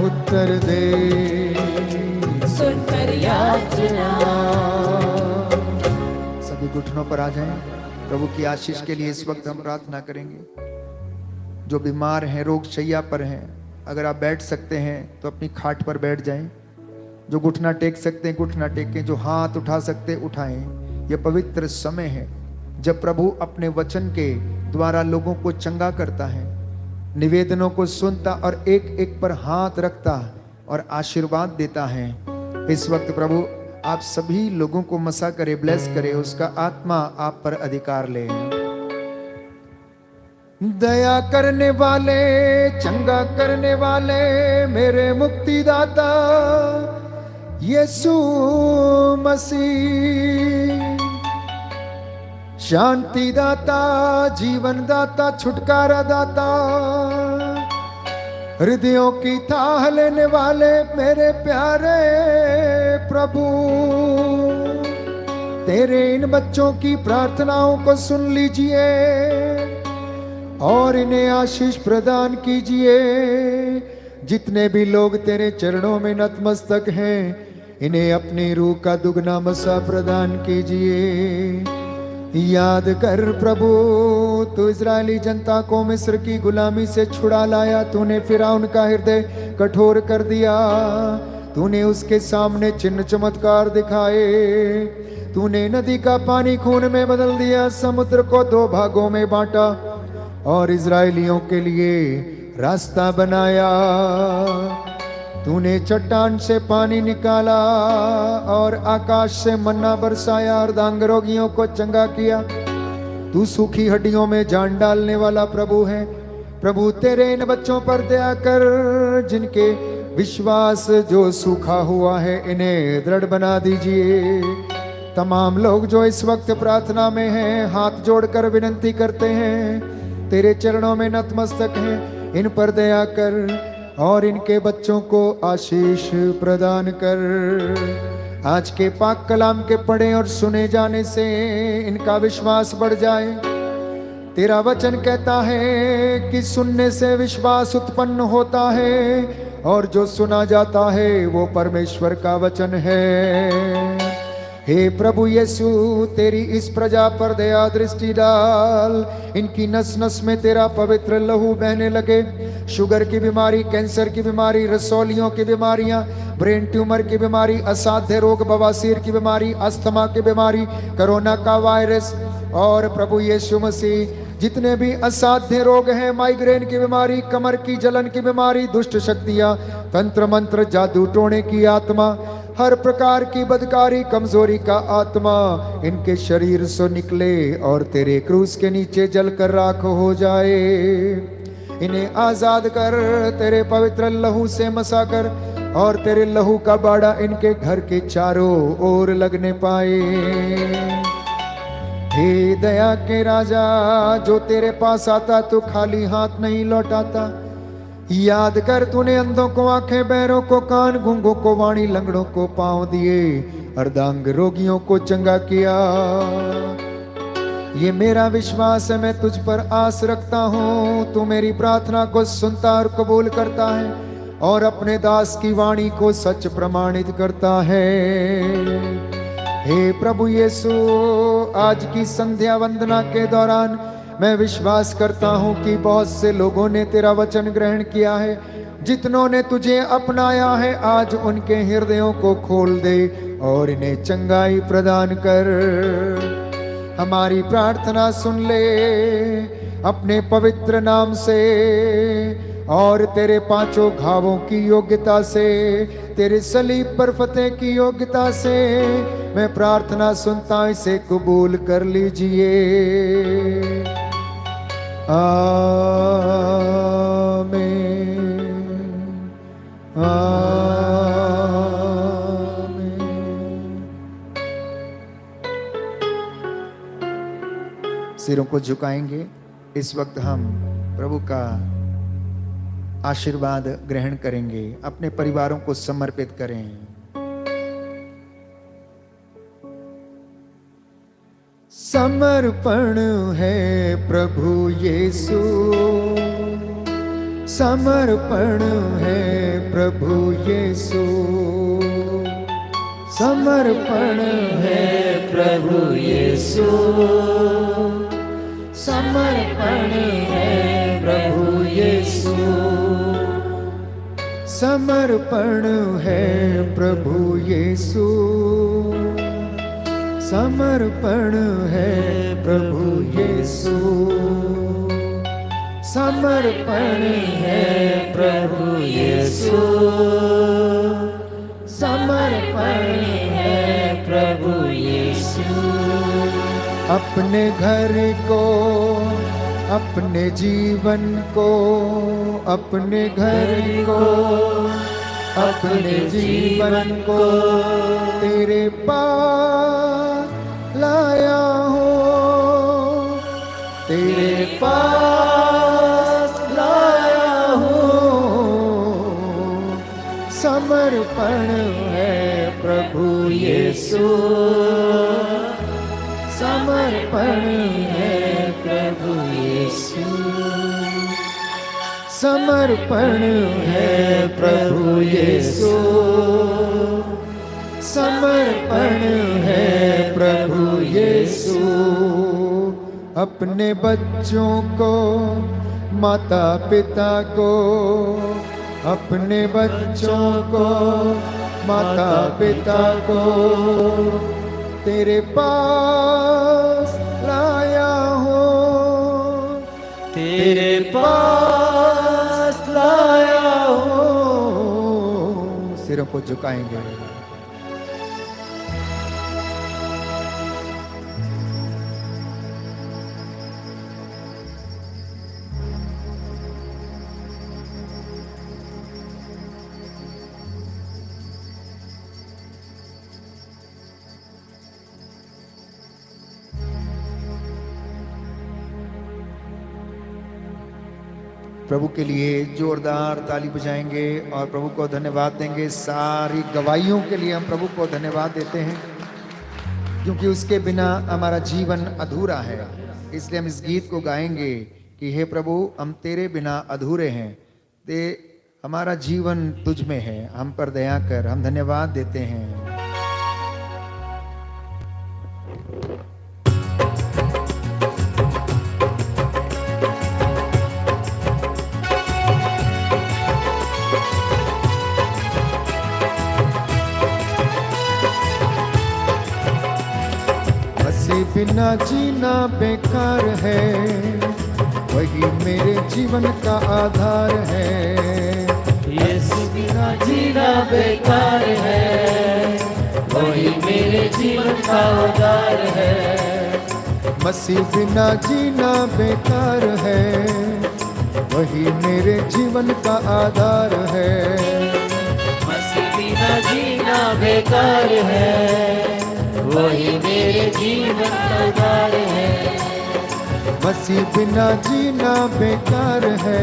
उत्तर दे, सुनकर याचना। सभी घुटनों पर आ जाएं। प्रभु की आशीष के लिए इस वक्त हम प्रार्थना करेंगे। जो बीमार हैं, रोग शैया पर हैं, अगर आप बैठ सकते हैं तो अपनी खाट पर बैठ जाएं। जो घुटना टेक सकते हैं घुटना टेकें, जो हाथ उठा सकते उठाएं। यह पवित्र समय है जब प्रभु अपने वचन के द्वारा लोगों को चंगा करता है, निवेदनों को सुनता और एक एक पर हाथ रखता और आशीर्वाद देता है। इस वक्त प्रभु आप सभी लोगों को मसा करे, ब्लेस करे, उसका आत्मा आप पर अधिकार ले। दया करने वाले, चंगा करने वाले मेरे मुक्तिदाता यीशु मसीह, शांति दाता, जीवन दाता, छुटकारा दाता, हृदयों की थाह लेने वाले मेरे प्यारे प्रभु, तेरे इन बच्चों की प्रार्थनाओं को सुन लीजिए और इन्हें आशीष प्रदान कीजिए। जितने भी लोग तेरे चरणों में नतमस्तक हैं, इन्हें अपनी रूह का दुगना मसा प्रदान कीजिए। याद कर प्रभु, तू इजरायली जनता को मिस्र की गुलामी से छुड़ा लाया, तूने फिरौन का हृदय कठोर कर दिया, तूने उसके सामने चिन्ह चमत्कार दिखाए, तूने नदी का पानी खून में बदल दिया, समुद्र को 2 भागों में बांटा और इजरायलियों के लिए रास्ता बनाया। तूने चट्टान से पानी निकाला और आकाश से मन्ना बरसाया और दांग रोगियों को चंगा किया। तू सूखी हड्डियों में जान डालने वाला प्रभु है। प्रभु तेरे इन बच्चों पर दया कर, जिनके विश्वास जो सूखा हुआ है इन्हें दृढ़ बना दीजिए। तमाम लोग जो इस वक्त प्रार्थना में हैं, हाथ जोड़कर विनती करते हैं, तेरे चरणों में नतमस्तक हैं, इन पर दया कर और इनके बच्चों को आशीष प्रदान कर। आज के पाक कलाम के पढ़े और सुने जाने से इनका विश्वास बढ़ जाए। तेरा वचन कहता है कि सुनने से विश्वास उत्पन्न होता है और जो सुना जाता है वो परमेश्वर का वचन है। हे प्रभु यीशु, तेरी इस प्रजा पर दया दृष्टि डाल, इनकी नस नस में तेरा पवित्र लहू बहने लगे। शुगर की बीमारी, कैंसर की बीमारी, रसौलियों की बीमारियां, ब्रेन ट्यूमर की बीमारी, असाध्य रोग, बवासीर की बीमारी, अस्थमा की बीमारी, कोरोना का वायरस और प्रभु यीशु मसीह जितने भी असाध्य रोग हैं, माइग्रेन की बीमारी, कमर की जलन की बीमारी, दुष्ट शक्तियां, तंत्र मंत्र, जादू टोने की आत्मा, हर प्रकार की बदकारी, कमजोरी का आत्मा इनके शरीर से निकले और तेरे क्रूस के नीचे जलकर राख हो जाए। इन्हें आजाद कर, तेरे पवित्र लहू से मसा कर और तेरे लहू का बाड़ा इनके घर के चारों ओर लगने पाए। हे दया के राजा, जो तेरे पास आता तो खाली हाथ नहीं लौटाता, याद कर तूने अंधों को आंखें, बहरों को कान, गूंगों को वाणी, लंगड़ों को पांव दिए, अर्धांग रोगियों को चंगा किया। ये मेरा विश्वास है, मैं तुझ पर आस रखता हूँ। तू मेरी प्रार्थना को सुनता और कबूल करता है और अपने दास की वाणी को सच प्रमाणित करता है। हे प्रभु यीशु, आज की संध्या वंदना के दौरान मैं विश्वास करता हूं कि बहुत से लोगों ने तेरा वचन ग्रहण किया है। जितनों ने तुझे अपनाया है, आज उनके हृदयों को खोल दे और इन्हें चंगाई प्रदान कर। हमारी प्रार्थना सुन ले अपने पवित्र नाम से और तेरे पांचों घावों की योग्यता से, तेरे सलीब पर फतेह की योग्यता से मैं प्रार्थना सुनता, इसे कबूल कर लीजिए। आमीन, आमीन। सिरों को झुकाएंगे। इस वक्त हम प्रभु का आशीर्वाद ग्रहण करेंगे। अपने परिवारों को समर्पित करें। समर्पण है प्रभु यीशु, समर्पण है प्रभु यीशु, समर्पण है प्रभु यीशु, समर्पण है प्रभु यीशु, समर्पण है प्रभु यीशु, समर्पण है प्रभु यीशु, समर्पण है प्रभु यीशु, समर्पण है प्रभु यीशु। अपने घर को, अपने जीवन को, अपने घर को, अपने जीवन को तेरे पास लाया हूँ, तेरे पास लाया हूँ। समर्पण है प्रभु यीशु, समर्पण है प्रभु यीशु, समर्पण है प्रभु यीशु, समर्पण है प्रभु यीशु। अपने बच्चों को, माता पिता को, अपने बच्चों को, माता पिता को तेरे पास लाया हूँ, तेरे पास लाया हूँ। सिरों को झुकाएंगे। प्रभु के लिए जोरदार ताली बजाएंगे और प्रभु को धन्यवाद देंगे। सारी गवाहियों के लिए हम प्रभु को धन्यवाद देते हैं, क्योंकि उसके बिना हमारा जीवन अधूरा है। इसलिए हम इस गीत को गाएंगे कि हे प्रभु, हम तेरे बिना अधूरे हैं, ते हमारा जीवन तुझ में है, हम पर दया कर। हम धन्यवाद देते हैं। बिना जीना बेकार है, वही मेरे जीवन का आधार है। यीशु बिना जीना बेकार है, वही मेरे जीवन का आधार है। मसीह बिना जीना बेकार है, वही मेरे जीवन का आधार है। मसीह बिना जीना बेकार है, वही मेरे जीवन का आधार है। मसीह बिना जीना बेकार है,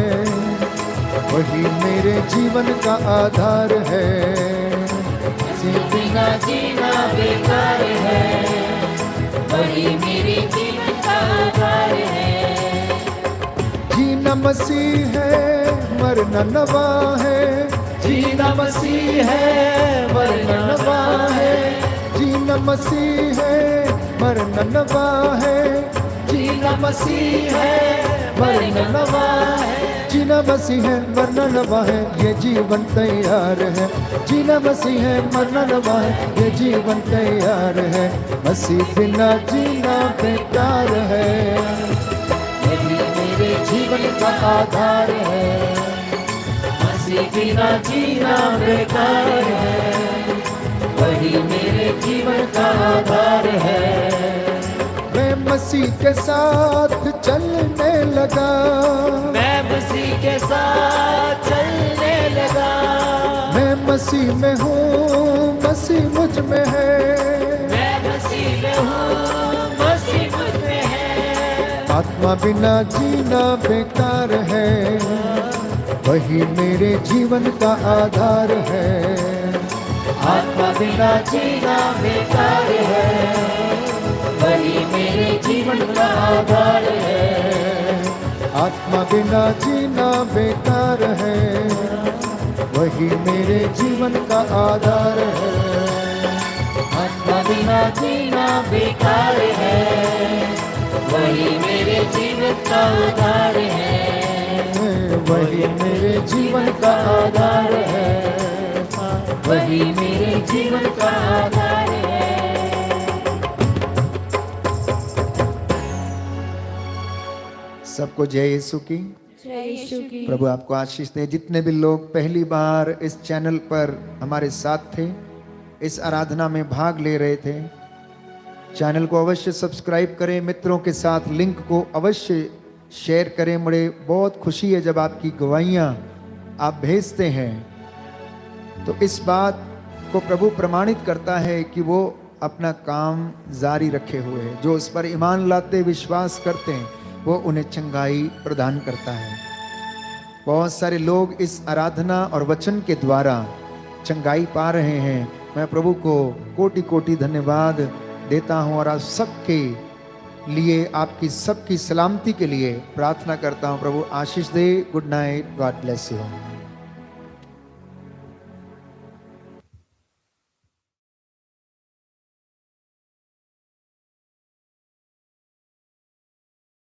वही मेरे जीवन का आधार है। से बिना जीना बेकार है, वही मेरे जीवन का आधार है। जीना मसीह है, मरना नवा है। जीना मसीह है, मरना नवा है। जीना मसीह है, मरना नवा है। जीना मसीह है, मरना नवा है। जीना मसीह है, मरना नवा है, ये जीवन तैयार है। जीना मसीह है, मरना नवा है, ये जीवन तैयार है। मसीह बिना जीना बेकार है, यही मेरे जीवन का आधार है। मसीह बिना जीना बेकार है, वही मेरे जीवन का आधार है। मैं मसीह के साथ चलने लगा, मैं मसीह के साथ चलने लगा। मैं मसीह में हूँ, मसीह मुझ में है। मैं मसीह में हूँ, मसीह मुझ में है। आत्मा बिना जीना बेकार है, वही मेरे जीवन का आधार है। आत्मा बिना जीना बेकार है, वही मेरे जीवन का आधार है। आत्मा बिना जीना बेकार है, वही मेरे जीवन का आधार है। आत्मा बिना जीना बेकार है, वही मेरे जीवन का आधार है। वही मेरे जीवन का आधार है, वही मेरे जीवन का आधार है। सबको जय यीशु की। जय यीशु की। प्रभु आपको आशीष दे। जितने भी लोग पहली बार इस चैनल पर हमारे साथ थे, इस आराधना में भाग ले रहे थे, चैनल को अवश्य सब्सक्राइब करें, मित्रों के साथ लिंक को अवश्य शेयर करें। मुझे बहुत खुशी है जब आपकी गवाहियाँ आप भेजते हैं, तो इस बात को प्रभु प्रमाणित करता है कि वो अपना काम जारी रखे हुए हैं। जो उस पर ईमान लाते विश्वास करते हैं, वो उन्हें चंगाई प्रदान करता है। बहुत सारे लोग इस आराधना और वचन के द्वारा चंगाई पा रहे हैं। मैं प्रभु को कोटि कोटि धन्यवाद देता हूं और आप सबके लिए, आपकी सबकी सलामती के लिए प्रार्थना करता हूं। प्रभु आशीष दे। Good night, God bless you.